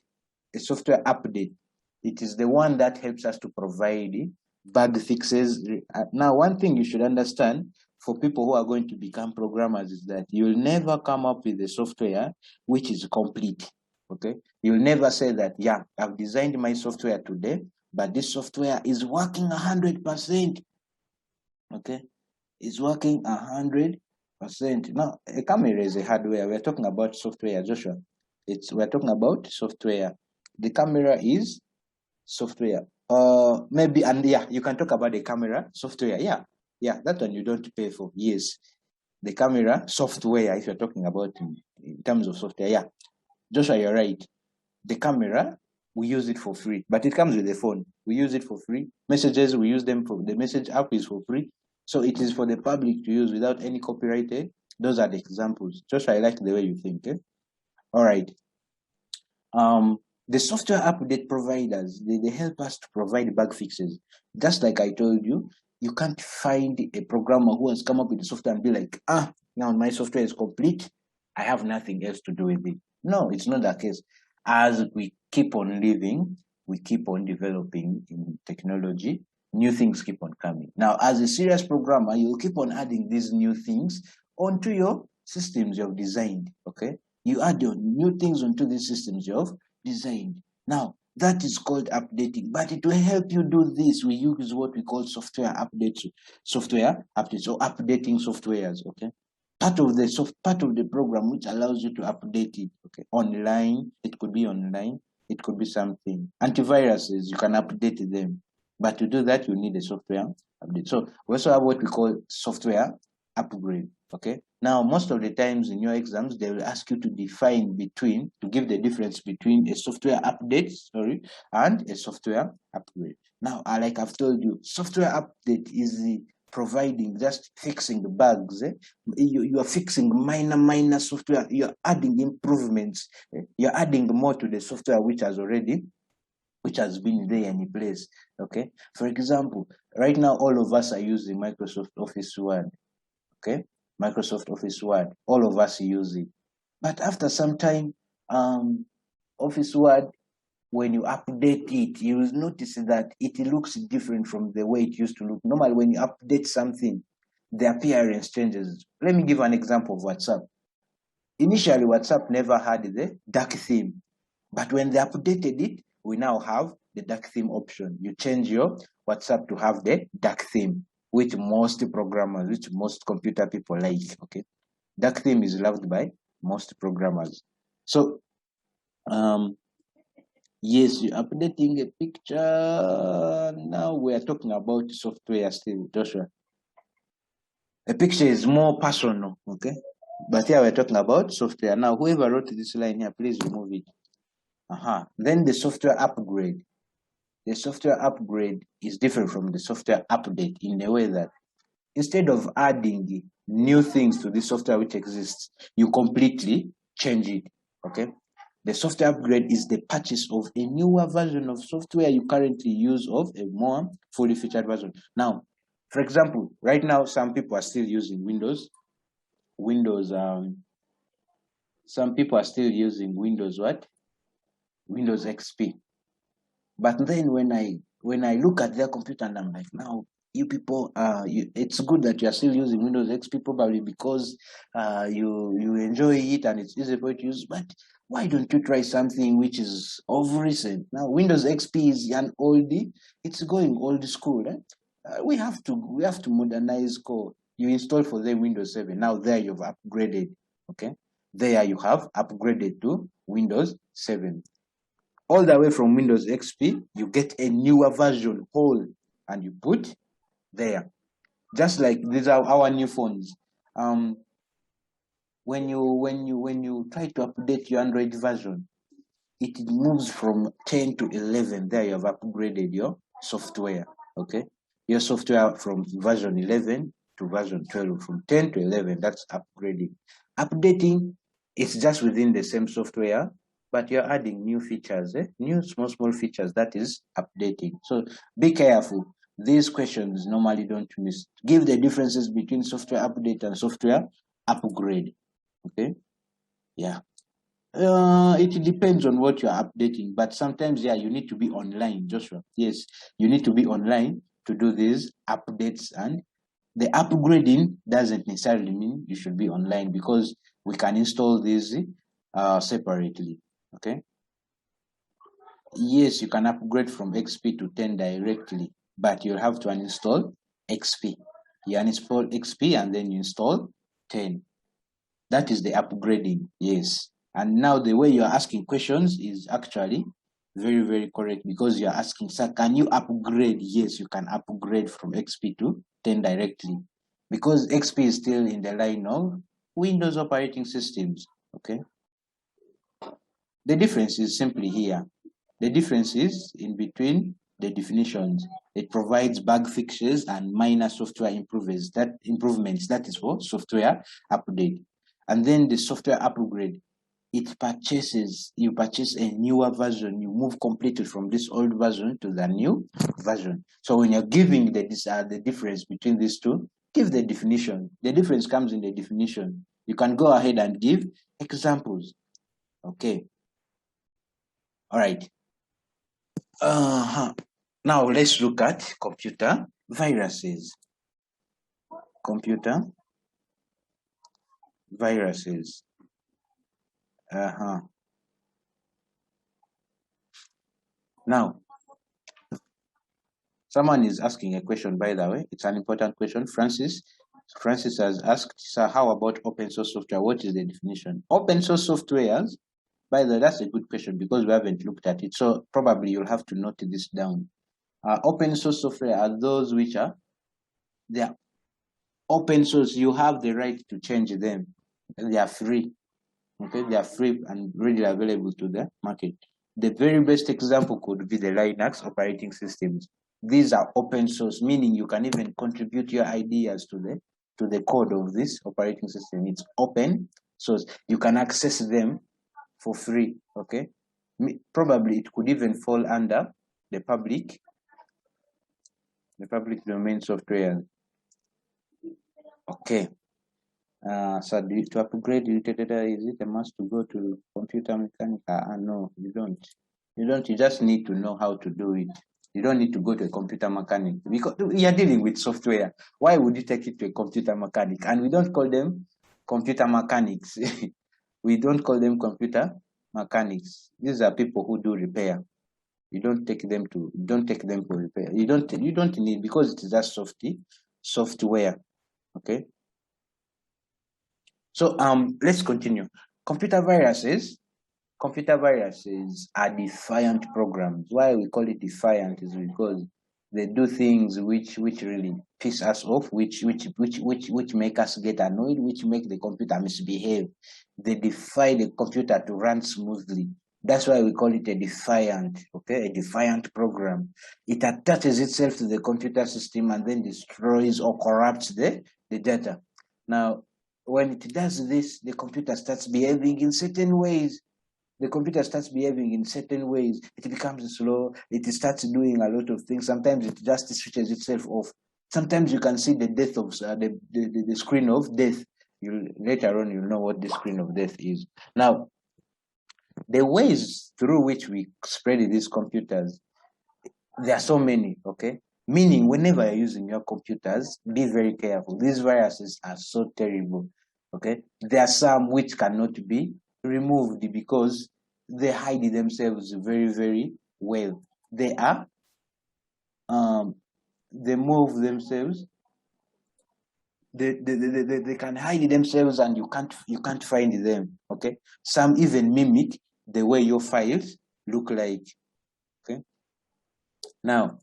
It is the one that helps us to provide bug fixes. Now, one thing you should understand for people who are going to become programmers is that you'll never come up with a software which is complete. Okay. You'll never say that, yeah, I've designed my software today, but this software is working 100%. Okay. It's working 100%. Now, a camera is a hardware. We're talking about software, Joshua. We're talking about software. The camera is software. Maybe, and yeah, you can talk about the camera software. Yeah, that one you don't pay for. Yes, the camera software. If you're talking about in terms of software, yeah, Joshua, you're right. The camera, we use it for free, but it comes with the phone. We use it for free. Messages, we use them for the message app is for free. So it is for the public to use without any copyrighted. Those are the examples. Joshua, I like the way you think. All right. The software update providers, they help us to provide bug fixes. Just like I told you, you can't find a programmer who has come up with the software and be like, now my software is complete. I have nothing else to do with it. No, it's not the case. As we keep on living, we keep on developing in technology, new things keep on coming. Now, as a serious programmer, you'll keep on adding these new things onto your systems you've designed, okay? You add new things onto these systems you've designed. Now, that is called updating, but it will help you do this. We use what we call software updates, or updating softwares, okay? Part of the program which allows you to update it, okay? Online, it could be online, it could be something. Antiviruses, you can update them. But to do that, you need a software update. So we also have what we call software upgrade, okay? Now, most of the times in your exams, they will ask you to give the difference between a software update, and a software upgrade. Now, like I've told you, software update is providing, just fixing the bugs. You are fixing minor software. You're adding improvements. You're adding more to the software which has been there in place, okay? For example, right now, all of us are using Microsoft Office Word, okay? Microsoft Office Word, all of us use it. But after some time, Office Word, when you update it, you will notice that it looks different from the way it used to look. Normally, when you update something, the appearance changes. Let me give an example of WhatsApp. Initially, WhatsApp never had the dark theme, but when they updated it, we now have the dark theme option. You change your WhatsApp to have the dark theme, which most computer people like, okay? Dark theme is loved by most programmers. So, yes, you're updating a picture. Now we are talking about software still, Joshua. A picture is more personal, okay? But here we're talking about software. Now, whoever wrote this line here, please remove it. Then the software upgrade. the software upgrade is different from the software update in the way that instead of adding new things to the software which exists, you completely change it. Okay. The software upgrade is the purchase of a newer version of software you currently use of a more fully featured version. Now, for example, right now, some people are still using Windows. Some people are still using Windows what? Windows XP. But then when I look at their computer and I'm like, now you people, it's good that you are still using Windows XP probably because you enjoy it and it's easy for you to use. But why don't you try something which is of recent? Now Windows XP is an oldie; it's going old school. We have to modernize core. You install for them Windows 7. Now there you've upgraded. Okay, there you have upgraded to Windows 7. All the way from Windows XP, you get a newer version whole and you put there. Just like these are our new phones. When you try to update your Android version, it moves from 10 to 11. There you have upgraded your software. Okay, your software from version 11 to version 12, from 10 to 11. That's upgrading. Updating, it's just within the same software, but you're adding new features, new small features. That is updating. So be careful. These questions normally don't miss. Give the differences between software update and software upgrade. Okay, yeah. It depends on what you're updating, but sometimes, yeah, you need to be online, Joshua. Yes, you need to be online to do these updates, and the upgrading doesn't necessarily mean you should be online because we can install these separately. Okay. Yes, you can upgrade from XP to 10 directly, but you'll have to uninstall XP. You uninstall XP and then you install 10. That is the upgrading, yes. And now the way you're asking questions is actually very, very correct because you're asking, sir, can you upgrade? Yes, you can upgrade from XP to 10 directly because XP is still in the line of Windows operating systems, okay? The difference is simply here. The difference is in between the definitions. It provides bug fixes and minor software improvements. That is for software update. And then the software upgrade, you purchase a newer version. You move completely from this old version to the new version. So when you're giving the difference between these two, give the definition. The difference comes in the definition. You can go ahead and give examples. Okay. All right. Now let's look at computer viruses. Computer viruses. Now, someone is asking a question, by the way. It's an important question. Francis has asked, sir, how about open source software? What is the definition? Open source softwares, by the way, that's a good question because we haven't looked at it. So probably you'll have to note this down. Open source software are those which they are open source. You have the right to change them. They are free. Okay, they are free and readily available to the market. The very best example could be the Linux operating systems. These are open source, meaning you can even contribute your ideas to the code of this operating system. It's open source. You can access them for free. Okay, probably it could even fall under the public domain software. Okay. So to upgrade, is it a must to go to computer mechanic? No, you don't. You just need to know how to do it. You don't need to go to a computer mechanic because you're dealing with software. Why would you take it to a computer mechanic? And we don't call them computer mechanics. We don't call them computer mechanics. These are people who do repair. You don't take them for repair. You don't need, because it is just software. Okay. So let's continue. Computer viruses are defiant programs. Why we call it defiant is because they do things which really piss us off, which make us get annoyed, which make the computer misbehave. They defy the computer to run smoothly. That's why we call it a defiant, okay? A defiant program. It attaches itself to the computer system and then destroys or corrupts the data. Now, when it does this, the computer starts behaving in certain ways. The computer starts behaving in certain ways. It becomes slow. It starts doing a lot of things. Sometimes it just switches itself off. Sometimes you can see the death of the screen of death. Later on, you'll know what the screen of death is. Now, the ways through which we spread these computers, there are so many, okay? Meaning, whenever you're using your computers, be very careful. These viruses are so terrible, okay? There are some which cannot be removed because they hide themselves very, very well. They move themselves. They can hide themselves and you can't find them, okay? Some even mimic the way your files look like, okay? Now,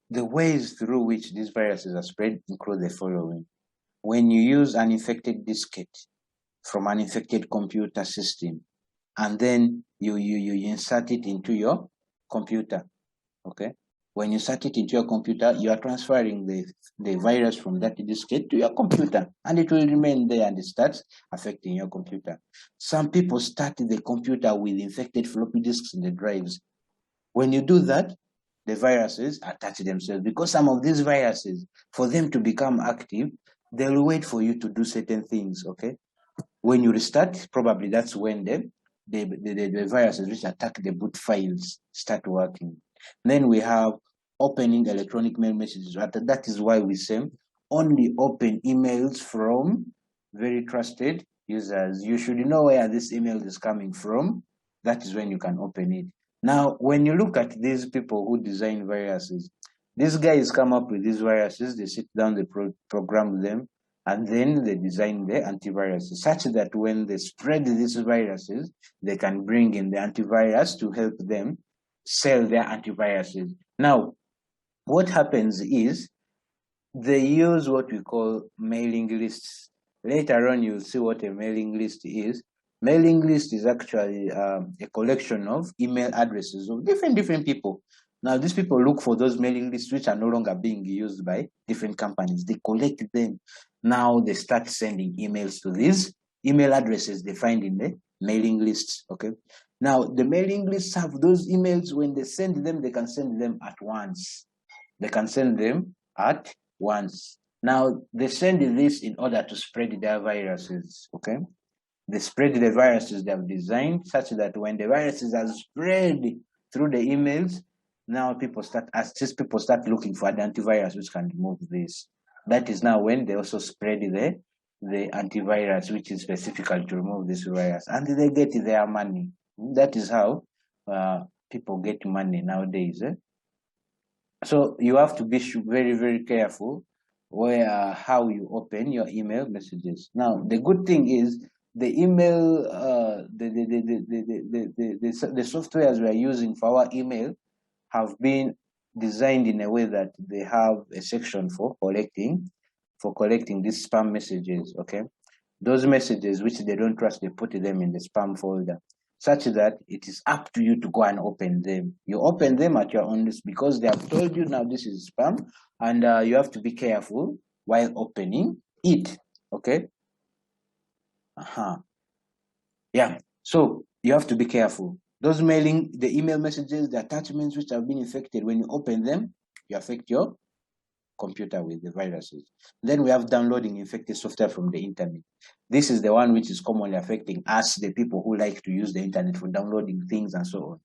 the ways through which these viruses are spread include the following. When you use an infected diskette from an infected computer system, and then you insert it into your computer, okay? When you insert it into your computer, you are transferring the virus from that diskette to your computer, and it will remain there and it starts affecting your computer. Some people start the computer with infected floppy disks in the drives. When you do that, the viruses attach themselves because some of these viruses, for them to become active, they'll wait for you to do certain things, okay? When you restart, probably that's when the viruses which attack the boot files start working. Then we have opening electronic mail messages. That is why we say only open emails from very trusted users. You should know where this email is coming from. That is when you can open it. Now, when you look at these people who design viruses, these guys come up with these viruses, they sit down, they program them, and then they design the antiviruses such that when they spread these viruses, they can bring in the antivirus to help them sell their antiviruses. Now, what happens is they use what we call mailing lists. Later on, you'll see what a mailing list is. Mailing list is actually a collection of email addresses of different people. Now, these people look for those mailing lists which are no longer being used by different companies. They collect them. Now they start sending emails to these email addresses they find in the mailing lists, okay? Now, the mailing lists have those emails. When they send them, they can send them at once. They can send them at once. Now, they send this in order to spread their viruses, okay? They spread the viruses they have designed such that when the viruses are spread through the emails, now people start looking for the antivirus which can remove this. That is now when they also spread the antivirus which is specifically to remove this virus, and they get their money. That is how people get money nowadays. So you have to be very, very careful how you open your email messages. Now, the good thing is the email, the softwares we are using for our email have been designed in a way that they have a section for collecting these spam messages, okay? Those messages which they don't trust, they put them in the spam folder, such that it is up to you to go and open them. You open them at your own risk because they have told you now this is spam, and you have to be careful while opening it, okay? Yeah, so you have to be careful. Those the email messages, the attachments which have been infected, when you open them, you affect your computer with the viruses. Then we have downloading infected software from the internet. This is the one which is commonly affecting us, the people who like to use the internet for downloading things and so on.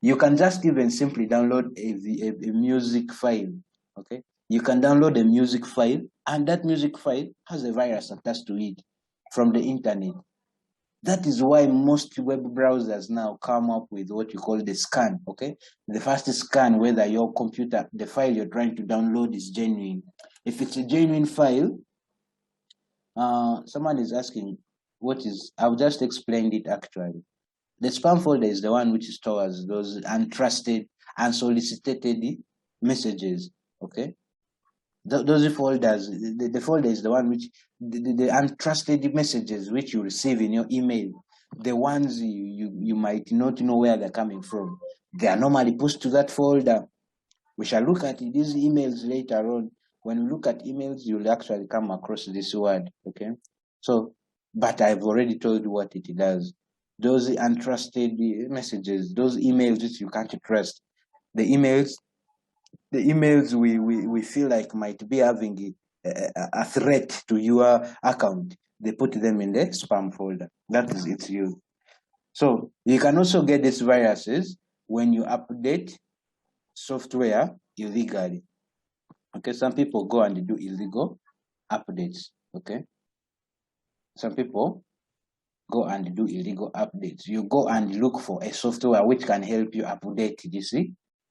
You can just even simply download a music file, okay? You can download a music file, and that music file has a virus attached to it from the internet. That is why most web browsers now come up with what you call the scan, okay? The first scan whether your computer, the file you're trying to download is genuine. If it's a genuine file, someone is asking, I've just explained it actually. The spam folder is the one which stores those untrusted, unsolicited messages, okay? Those folders, the folder is the one which, the untrusted messages which you receive in your email. the ones you might not know where they're coming from, they are normally pushed to that folder. We shall look at these emails later on. When we look at emails, you'll actually come across this word, okay? So, but I've already told you what it does. Those untrusted messages, those emails which you can't trust, the emails we feel like might be having a threat to your account, they put them in the spam folder. That is its use. So you can also get these viruses when you update software illegally. Okay, some people go and do illegal updates. Okay, some people go and do illegal updates. You go and look for a software which can help you update this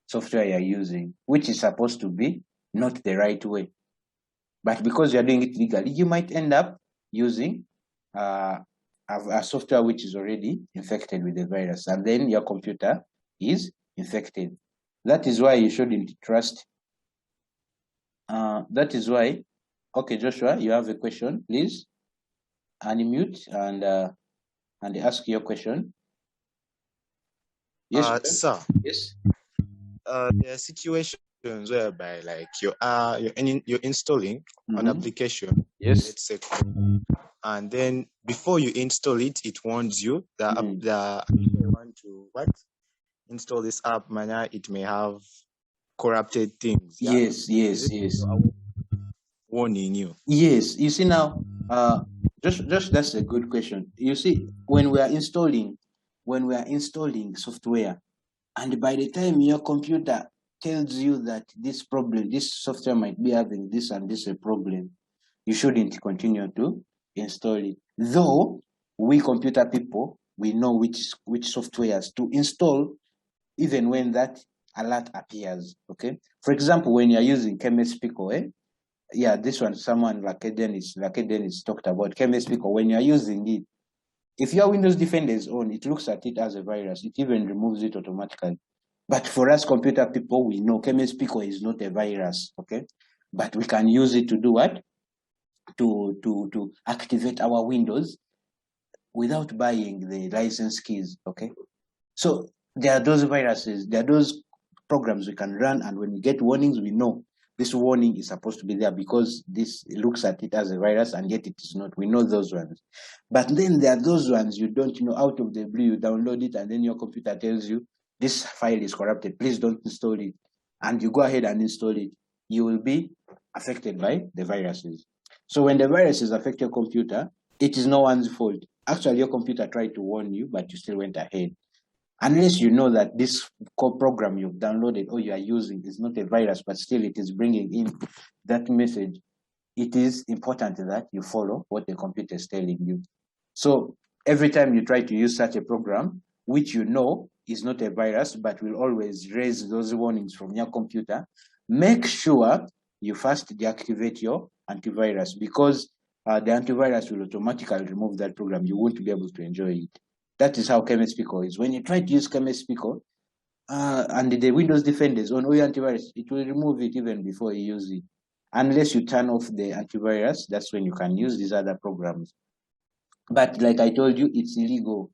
software you're using, which is supposed to be not the right way. But because you're doing it legally, you might end up using a software which is already infected with the virus, and then your computer is infected. That is why you shouldn't trust. That is why. Okay, Joshua, you have a question, please unmute and ask your question. Yes, sir. Yes. There are situations whereby, like, you're installing an application. Yes. Let's say, and then before you install it, it warns you that you want to install this app, man, it may have corrupted things. Yeah? Yes. Warning you. Yes. You see now, just that's a good question. You see, when we are installing software, and by the time your computer tells you that this software might be having this and this a problem, you shouldn't continue to install it. Though we computer people, we know which softwares to install even when that alert appears. Okay. For example, when you're using Chemist Pico, yeah, this one, someone like Dennis talked about Chemist Pico. When you're using it, if your Windows Defender is on, it looks at it as a virus. It even removes it automatically. But for us computer people, we know Chemist Pico is not a virus, okay? But we can use it to do what? To activate our Windows without buying the license keys, okay? So there are those viruses, there are those programs we can run, and when we get warnings, we know this warning is supposed to be there because this looks at it as a virus, and yet it is not. We know those ones. But then there are those ones you don't know. Out of the blue, you download it, and then your computer tells you, this file is corrupted, please don't install it. And you go ahead and install it. You will be affected by the viruses. So when the viruses affect your computer, it is no one's fault. Actually, your computer tried to warn you, but you still went ahead. Unless you know that this core program you've downloaded or you are using is not a virus, but still it is bringing in that message, it is important that you follow what the computer is telling you. So every time you try to use such a program, which you know is not a virus, but will always raise those warnings from your computer, make sure you first deactivate your antivirus, because the antivirus will automatically remove that program. You won't be able to enjoy it. That is how Chemist Pico is. When you try to use Chemist Pico and the Windows Defender is on all your antivirus, it will remove it even before you use it. Unless you turn off the antivirus, that's when you can use these other programs. But like I told you, it's illegal.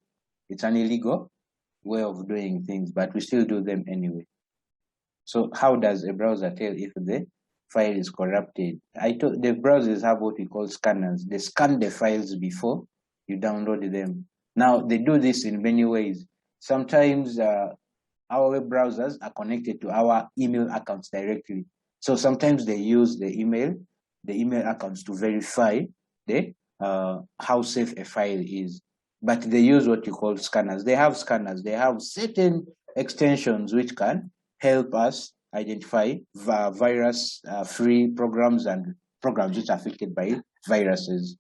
It's an illegal way of doing things, but we still do them anyway. So how does a browser tell if the file is corrupted? The browsers have what we call scanners. They scan the files before you download them. Now, they do this in many ways. Sometimes our web browsers are connected to our email accounts directly. So sometimes they use the email accounts to verify how safe a file is. But they use what you call scanners. They have scanners. They have certain extensions which can help us identify virus-free programs and programs which are affected by viruses.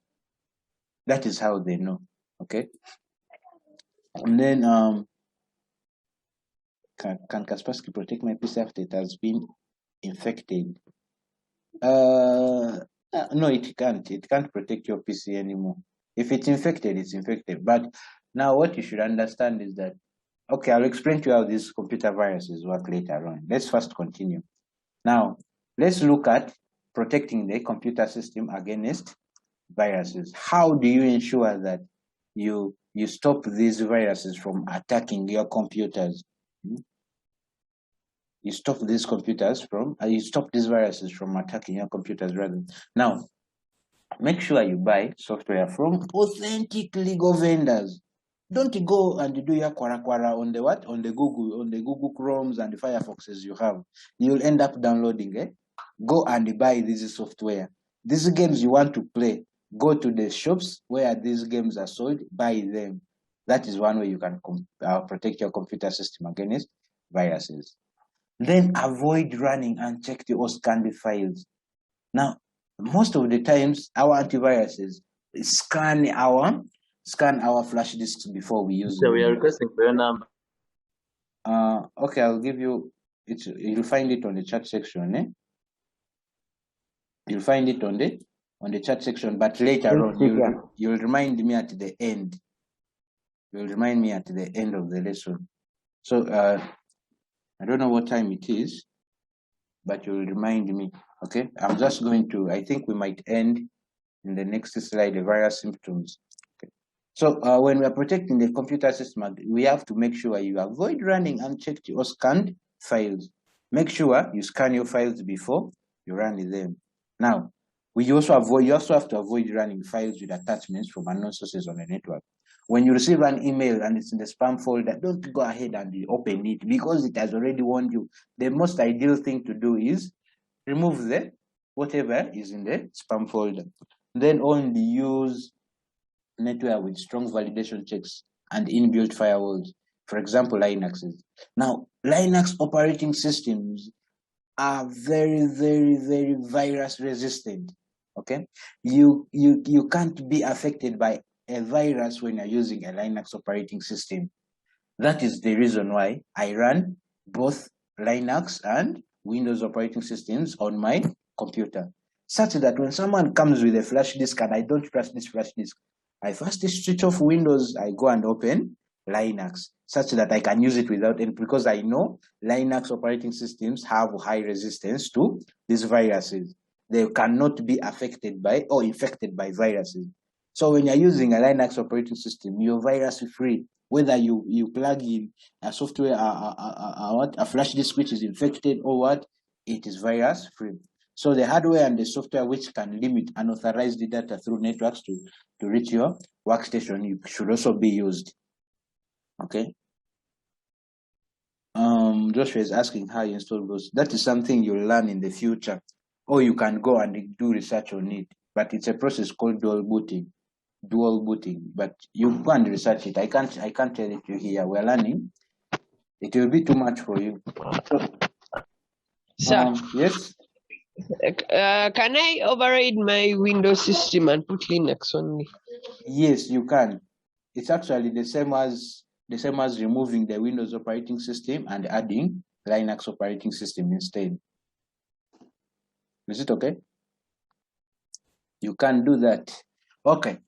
That is how they know. Okay. And then can Kaspersky protect my PC after it has been infected? No, it can't. It can't protect your PC anymore. If it's infected, it's infected. But now what you should understand is that, okay, I'll explain to you how these computer viruses work later on. Let's first continue. Now, let's look at protecting the computer system against viruses. How do you ensure that you stop these viruses from attacking your computers. You stop these viruses from attacking your computers rather. Now, make sure you buy software from authentic legal vendors. Don't go and do your kwara on the what? On the Google Chromes and the Firefoxes you have. You'll end up downloading it. Go and buy this software. These games you want to play, go to the shops where these games are sold, buy them. That is one way you can protect your computer system against viruses. Then avoid running unchecked or scanned files. Now, most of the times, our antiviruses scan our flash disks before we use them. So we are requesting for your number. Okay, I'll give you it. You'll find it on the chat section. You'll find it on the chat section, but later on you'll remind me at the end. You'll remind me at the end of the lesson. So I don't know what time it is, but you'll remind me. Okay, I'm just going to, I think we might end in the next slide, the virus symptoms. Okay. So when we are protecting the computer system, we have to make sure you avoid running unchecked or scanned files. Make sure you scan your files before you run them. Now, you also have to avoid running files with attachments from unknown sources on the network. When you receive an email and it's in the spam folder, don't go ahead and open it because it has already warned you. The most ideal thing to do is remove whatever is in the spam folder. Then only use network with strong validation checks and inbuilt firewalls. For example, Linuxes. Now, Linux operating systems are very, very, very virus resistant. Okay, you can't be affected by a virus when you're using a Linux operating system. That is the reason why I run both Linux and Windows operating systems on my computer, such that when someone comes with a flash disk and I don't trust this flash disk, I first switch off Windows, I go and open Linux, such that I can use it without any, because I know Linux operating systems have high resistance to these viruses. They cannot be affected by or infected by viruses. So when you're using a Linux operating system, you're virus free. Whether you plug in a software, a flash disk which is infected or what, it is virus free. So the hardware and the software which can limit unauthorized data through networks to reach your workstation should also be used. Okay. Joshua is asking how you install those. That is something you'll learn in the future, or you can go and do research on it. But it's a process called dual booting. But you go and research it. I can't tell it to you here. We're learning. It will be too much for you. Sir, yes. Can I override my Windows system and put Linux only? Yes, you can. It's actually the same as removing the Windows operating system and adding Linux operating system instead. Is it okay? You can do that. Okay.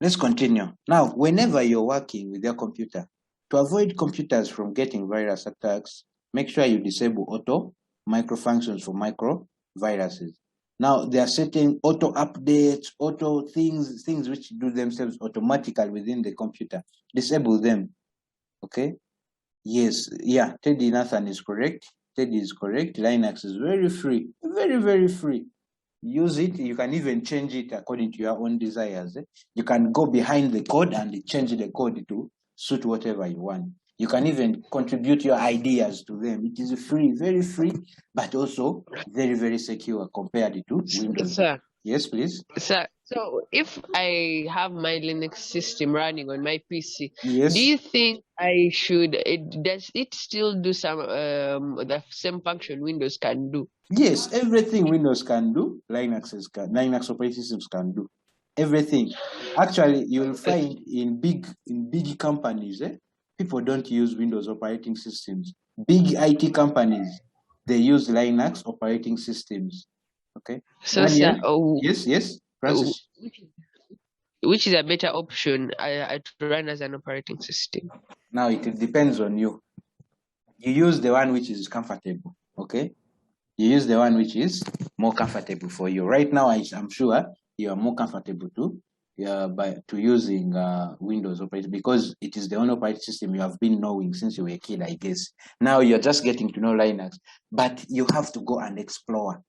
Let's continue. Now, whenever you're working with your computer, to avoid computers from getting virus attacks, make sure you disable auto micro functions for micro viruses. Now, there are certain auto updates, auto things which do themselves automatically within the computer. Disable them. Okay? Yes. Yeah, Teddy Nathan is correct. Teddy is correct. Linux is very free. Very, very free. Use it. You can even change it according to your own desires. You can go behind the code and change the code to suit whatever you want. You can even contribute your ideas to them. It is free, very free, but also very, very secure compared to Windows. Sir. Yes, please. Sir, so if I have my Linux system running on my PC, yes, do you think I should? Does it still do some the same function Windows can do? Yes, everything Windows can do, Linux operating systems can do. Everything. Actually, you'll find in big companies, people don't use Windows operating systems. Big IT companies, they use Linux operating systems. Okay. So, sir, yes, Francis. Which is a better option to run as an operating system? Now it depends on you. You use the one which is comfortable. Okay. You use the one which is more comfortable for you. Right now, I'm sure you are more comfortable to to using Windows operating, because it is the only operating system you have been knowing since you were a kid, I guess. Now you're just getting to know Linux, but you have to go and explore.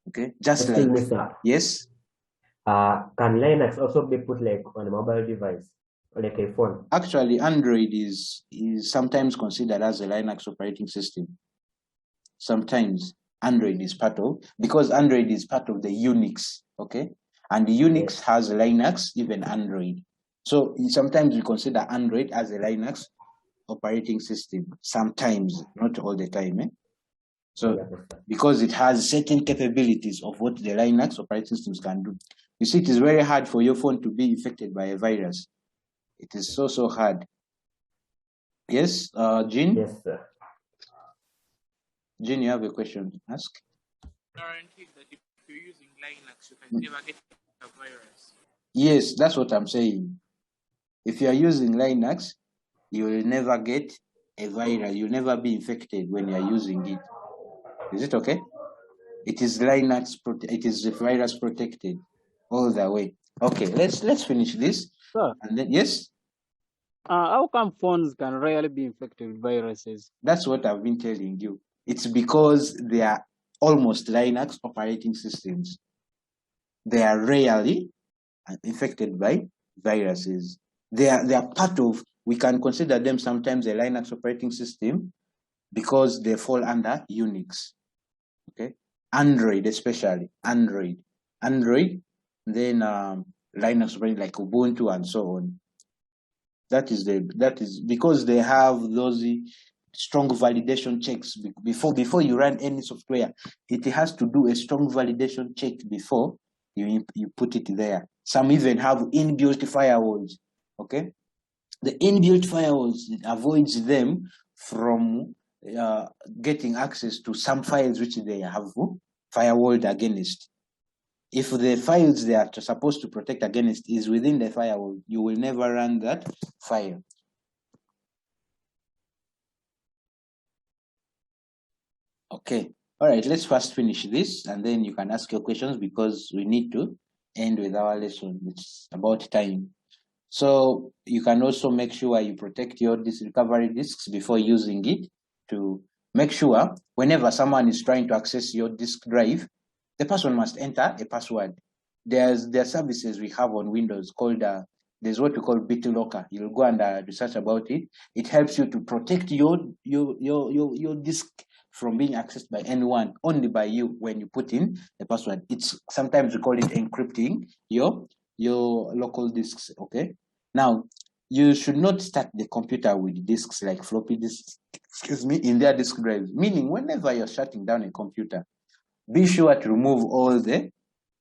Okay, just like me, sir. Yes. Can Linux also be put like on a mobile device, like a phone? Actually, Android is sometimes considered as a Linux operating system. Sometimes Android is part of, because Android is part of the Unix, okay? And the Unix has Linux, even Android. So sometimes we consider Android as a Linux operating system. Sometimes, not all the time. So because it has certain capabilities of what the Linux operating systems can do. You see, it is very hard for your phone to be infected by a virus. It is so hard. Yes, Jean? Yes, sir. Jean, you have a question to ask? Guaranteed that if you're using Linux, you can never get a virus. Yes, that's what I'm saying. If you are using Linux, you will never get a virus. You'll never be infected when you are using it. Is it okay? It is Linux. It is virus protected all the way. Okay, let's finish this. Sir, and then yes. How come phones can rarely be infected with viruses? That's what I've been telling you. It's because they are almost Linux operating systems. They are rarely infected by viruses. They are part of, we can consider them sometimes a Linux operating system because they fall under Unix. Okay, Android especially, Android, then Linux operating like Ubuntu and so on. That is because they have those strong validation checks before you run any software. It has to do a strong validation check before you put it there. Some even have inbuilt firewalls. Okay, the inbuilt firewalls, it avoids them from getting access to some files which they have firewalled against. If the files they are supposed to protect against is within the firewall, you will never run that file. Okay, all right, let's first finish this and then you can ask your questions because we need to end with our lesson. It's about time. So you can also make sure you protect your recovery disks before using it, to make sure whenever someone is trying to access your disk drive, the person must enter a password. There are services we have on Windows called, there's what we call BitLocker. You'll go and research about it. It helps you to protect your disk from being accessed by anyone, only by you when you put in the password. It's sometimes we call it encrypting your local disks. Okay. Now, you should not start the computer with disks like floppy disks, in their disk drives. Meaning, whenever you're shutting down a computer, be sure to remove all the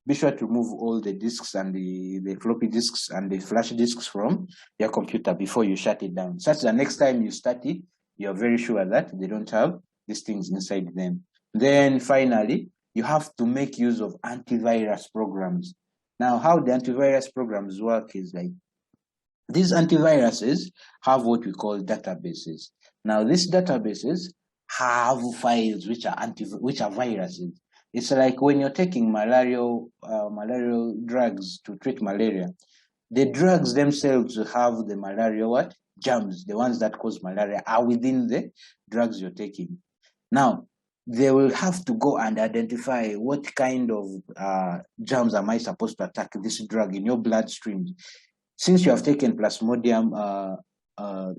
disks and the floppy disks and the flash disks from your computer before you shut it down. Such that next time you start it, you're very sure that they don't have these things inside them. Then finally, you have to make use of antivirus programs. Now, how the antivirus programs work is like, these antiviruses have what we call databases. Now, these databases have files which are viruses. It's like when you're taking malarial drugs to treat malaria. The drugs themselves have the malaria germs, the ones that cause malaria, are within the drugs you're taking. Now, they will have to go and identify what kind of germs am I supposed to attack this drug in your bloodstream. Since you have taken Plasmodium, I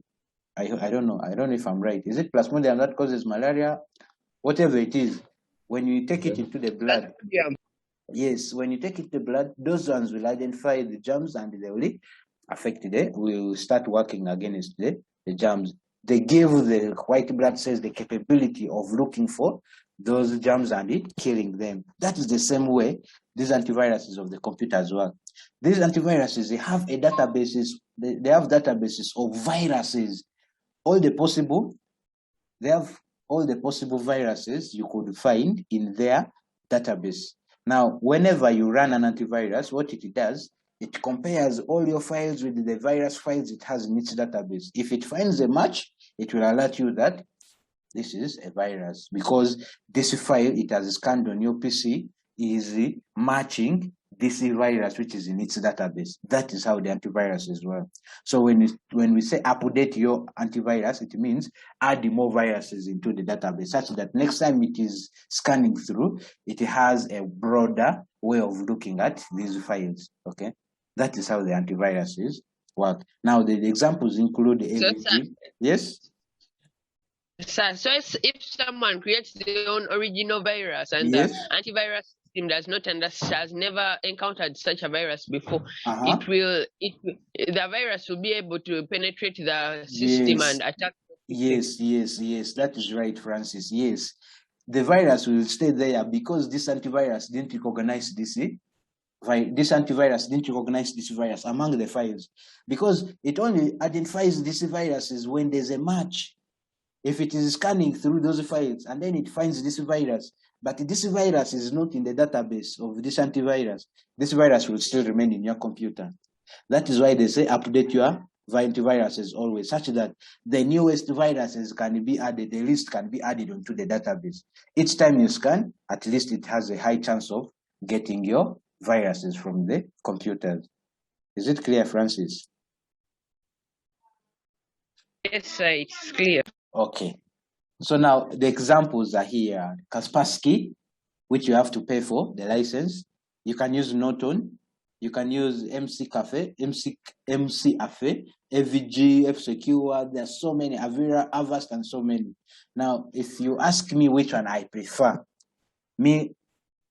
don't know if I'm right. Is it Plasmodium that causes malaria? Whatever it is, when you take it into the blood, yes, when you take it to the blood, those ones will identify the germs and they will affect it. Will start working against the germs. They give the white blood cells the capability of looking for those germs and killing them. That is the same way these antiviruses of the computers work. These antiviruses, they have a databases. They have databases of viruses. They have all the possible viruses you could find in their database. Now, whenever you run an antivirus, what it does, it compares all your files with the virus files it has in its database. If it finds a match, it will alert you that this is a virus, because this file it has scanned on your PC is matching this virus which is in its database. That is how the antivirus is work. So when we say update your antivirus, it means add more viruses into the database such that next time it is scanning through, it has a broader way of looking at these files. Okay, that is how the antivirus is work. Now the examples include AVG. Yes. So if someone creates their own original virus and Yes. the antivirus system does not understand, has never encountered such a virus before, Uh-huh. the virus will be able to penetrate the system Yes. and attack. Yes, that is right, Francis. Yes, the virus will stay there because this antivirus didn't recognize this. This antivirus didn't recognize this virus among the files because it only identifies these viruses when there's a match. If it is scanning through those files and then it finds this virus, but this virus is not in the database of this antivirus, this virus will still remain in your computer. That is why they say update your antiviruses always, such that the newest viruses can be added, the list can be added onto the database. Each time you scan, at least it has a high chance of getting your viruses from the computers. Is it clear, Francis? Yes, sir, it's clear. Okay. So now the examples are here. Kaspersky, which you have to pay for, the license. You can use Norton. You can use MC Cafe, MC Afe, AVG, F-Secure. There are so many, Avira, Avast, and so many. Now, if you ask me which one I prefer,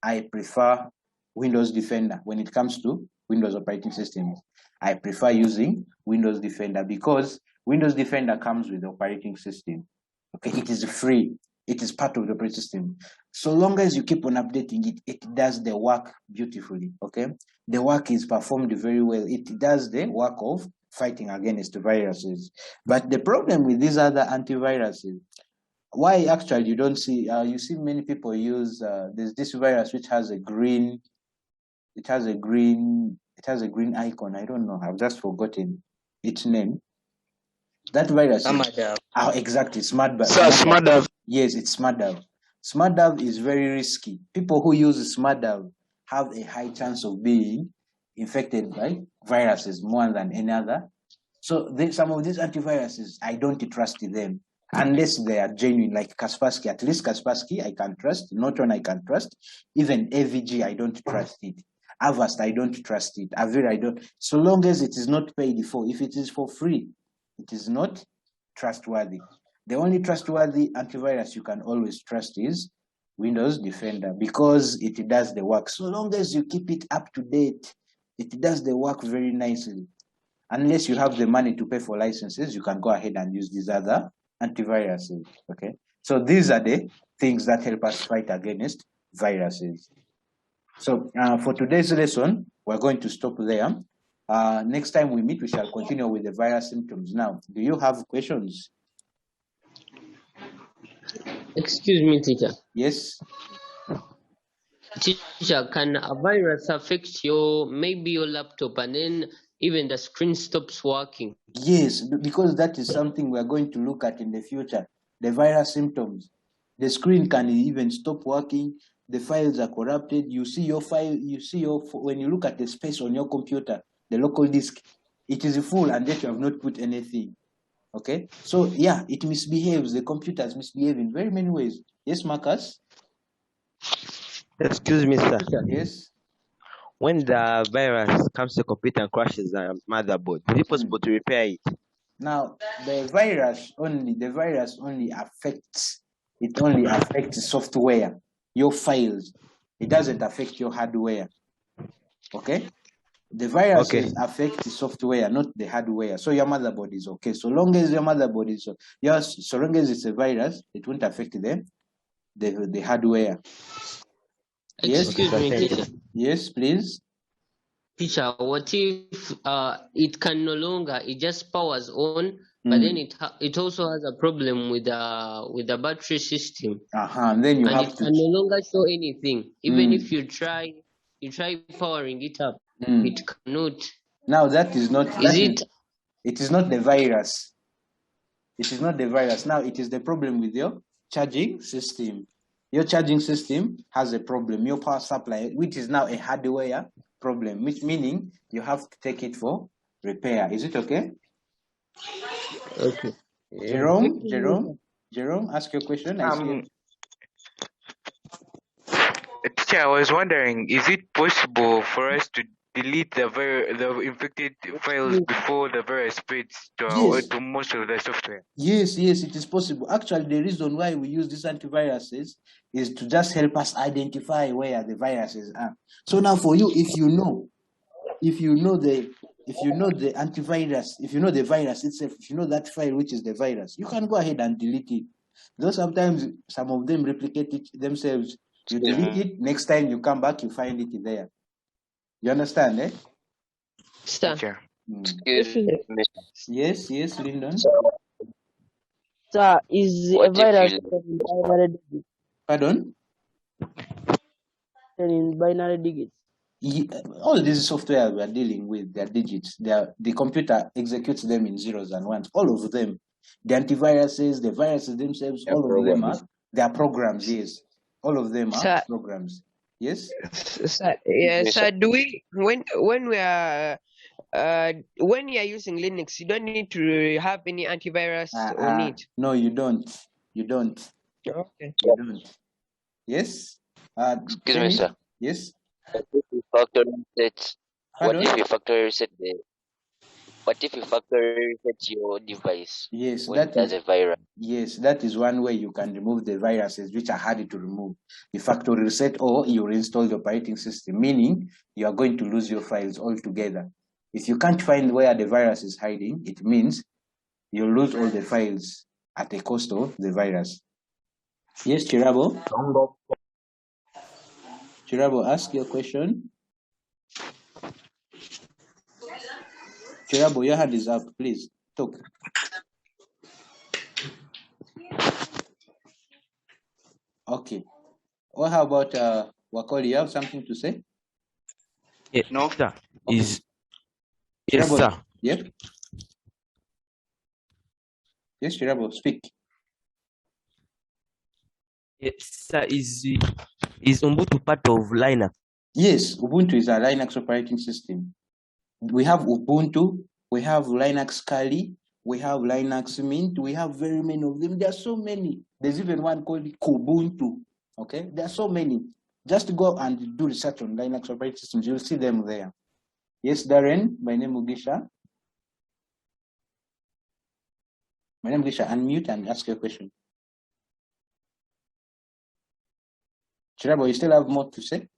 I prefer Windows Defender. When it comes to Windows operating systems, I prefer using Windows Defender because Windows Defender comes with the operating system. Okay, it is free. It is part of the operating system. So long as you keep on updating it, it does the work beautifully. Okay, the work is performed very well. It does the work of fighting against viruses. But the problem with these other antiviruses, why actually you don't see, you see many people use, there's this virus which has a green, it has a green icon. I don't know, I've just forgotten its name. That virus. Exactly, SmartDAV. Yes, it's SmartDAV. SmartDAV is very risky. People who use SmartDAV have a high chance of being infected by viruses more than any other. So some of these antiviruses, I don't trust them unless they are genuine, like Kaspersky. At least Kaspersky I can trust. Norton I can trust. Even AVG I don't trust it. Avast I don't trust it. Avira I don't. So long as it is not paid for, if it is for free, it is not trustworthy. The only trustworthy antivirus you can always trust is Windows Defender because it does the work. So long as you keep it up to date, it does the work very nicely. Unless you have the money to pay for licenses, you can go ahead and use these other antiviruses. Okay, so these are the things that help us fight against viruses. So for today's lesson, we're going to stop there. Next time we meet, we shall continue with the virus symptoms. Now, do you have questions? Excuse me, teacher. Yes. Teacher, can a virus affect maybe your laptop and then even the screen stops working? Yes, because that is something we're going to look at in the future. The virus symptoms. The screen can even stop working. The files are corrupted. You see your file, when you look at the space on your computer, the local disk, it is full and yet you have not put anything. Okay, so yeah, it misbehaves. The computers misbehave in very many ways. Yes, Marcus? Excuse me, sir. Yes. When the virus comes to the computer and crashes the motherboard, is it possible to repair it? Now, the virus only affects software, your files. It doesn't affect your hardware. Okay? The viruses affect the software, not the hardware. So your motherboard is okay. So long as your motherboard is so long as it's a virus, it won't affect the hardware. Yes. Excuse me, teacher. Yes, please. Teacher, what if it can no longer? It just powers on, but then it also has a problem with the battery system. And then you have it can no longer show anything. Even if you try powering it up, it cannot. Now that is not. It is not the virus. It is not the virus. Now it is the problem with your charging system. Your charging system has a problem. Your power supply, which is now a hardware problem, which meaning you have to take it for repair. Is it okay? Okay. Jerome, ask your question. I see it. Teacher, I was wondering, is it possible for us to delete the infected files before the virus spreads to most of the software? Yes, it is possible. Actually, the reason why we use these antiviruses is to just help us identify where the viruses are. So now for you, if you know the antivirus, if you know the virus itself, if you know that file which is the virus, you can go ahead and delete it. Though sometimes some of them replicate it themselves. You delete it, next time you come back, you find it there. You understand, eh? Sir. Yes, Lyndon. Sir, is a virus in binary digits? Pardon? In binary digits. All these software we are dealing with, they are digits. The computer executes them in zeros and ones. All of them. The antiviruses, the viruses themselves, all of them are programs, yes. All of them are programs. Yes? Sir, yes, sir. Do we when we are when you are using Linux, you don't need to have any antivirus on it? No, you don't. Okay. You don't. Yes? Excuse me, sir. Yes? What if you factory reset? Pardon? What if you factory reset your device? Yes, when there's a virus. Yes, that is one way you can remove the viruses which are hard to remove. You factory reset or you reinstall the operating system, meaning you are going to lose your files altogether. If you can't find where the virus is hiding, it means you lose all the files at the cost of the virus. Yes, Chirabo? Chirabo, ask your question. Chirabo, your hand is up, please. Talk. Okay. Well, how about Wakoli? You have something to say? Yes, no, sir. Okay. Yes, Chirabo, sir. Yep. Yes, Chirabo, speak. Yes, sir. Is Ubuntu part of Linux? Yes, Ubuntu is a Linux operating system. We have Ubuntu, we have Linux Kali, we have Linux Mint, we have very many of them. There are so many. There's even one called Kubuntu. Okay, there are so many. Just go and do research on Linux operating systems. You'll see them there. Yes, Darren, my name is Mugisha. My name is Mugisha. Unmute and ask your question. Chirabo, you still have more to say?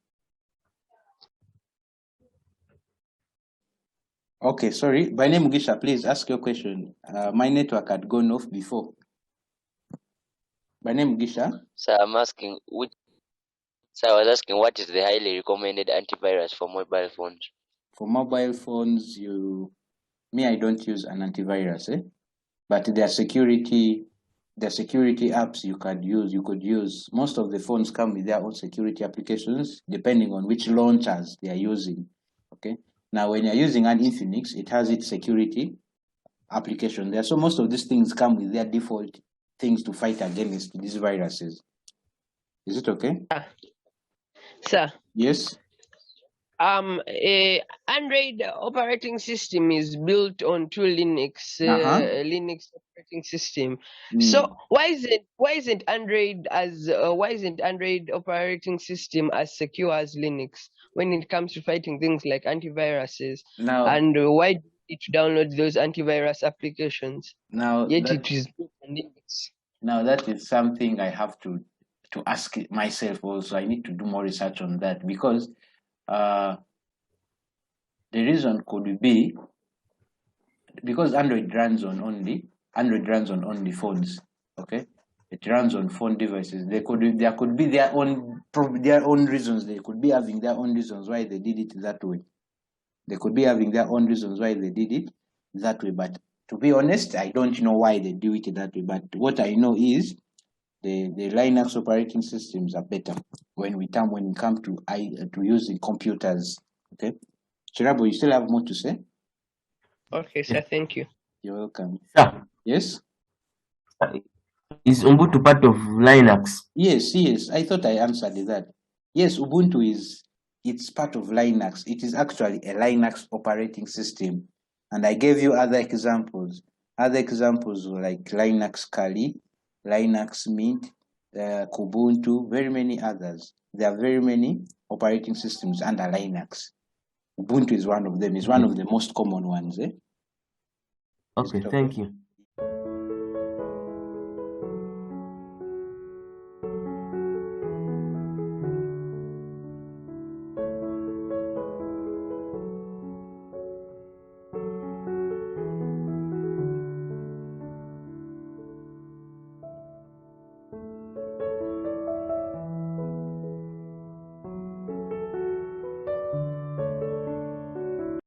Okay, sorry. My name is Mugisha. Please ask your question. My network had gone off before. My name is Mugisha. So I was asking what is the highly recommended antivirus for mobile phones? For mobile phones, I don't use an antivirus, but there are security apps you could use. Most of the phones come with their own security applications, depending on which launchers they are using. Okay. Now, when you're using an Infinix, it has its security application there. So most of these things come with their default things to fight against these viruses. Is it okay? Sir. Yes. Android operating system is built onto Linux, Linux operating system. So why isn't Android operating system as secure as Linux when it comes to fighting things like antiviruses? And why do you need to download those antivirus applications? Yet it is built on Linux. Now that is something I have to ask myself also. I need to do more research on that, because the reason could be because Android runs on only phones. Okay, it runs on phone devices. There could be their own reasons. They could be having their own reasons why they did it that way. But to be honest, I don't know why they do it that way. But what I know is the Linux operating systems are better when it comes to using computers. Okay, Chirabo, you still have more to say? Okay, sir. Thank you. You're welcome. Sir. Yes. Is Ubuntu part of Linux? Yes. I thought I answered that. Yes, Ubuntu is it's part of Linux. It is actually a Linux operating system. And I gave you other examples. Other examples were like Linux Kali, Linux Mint, Kubuntu, very many others. There are very many operating systems under Linux. Ubuntu is one of them. It's one of the most common ones. Okay, thank you.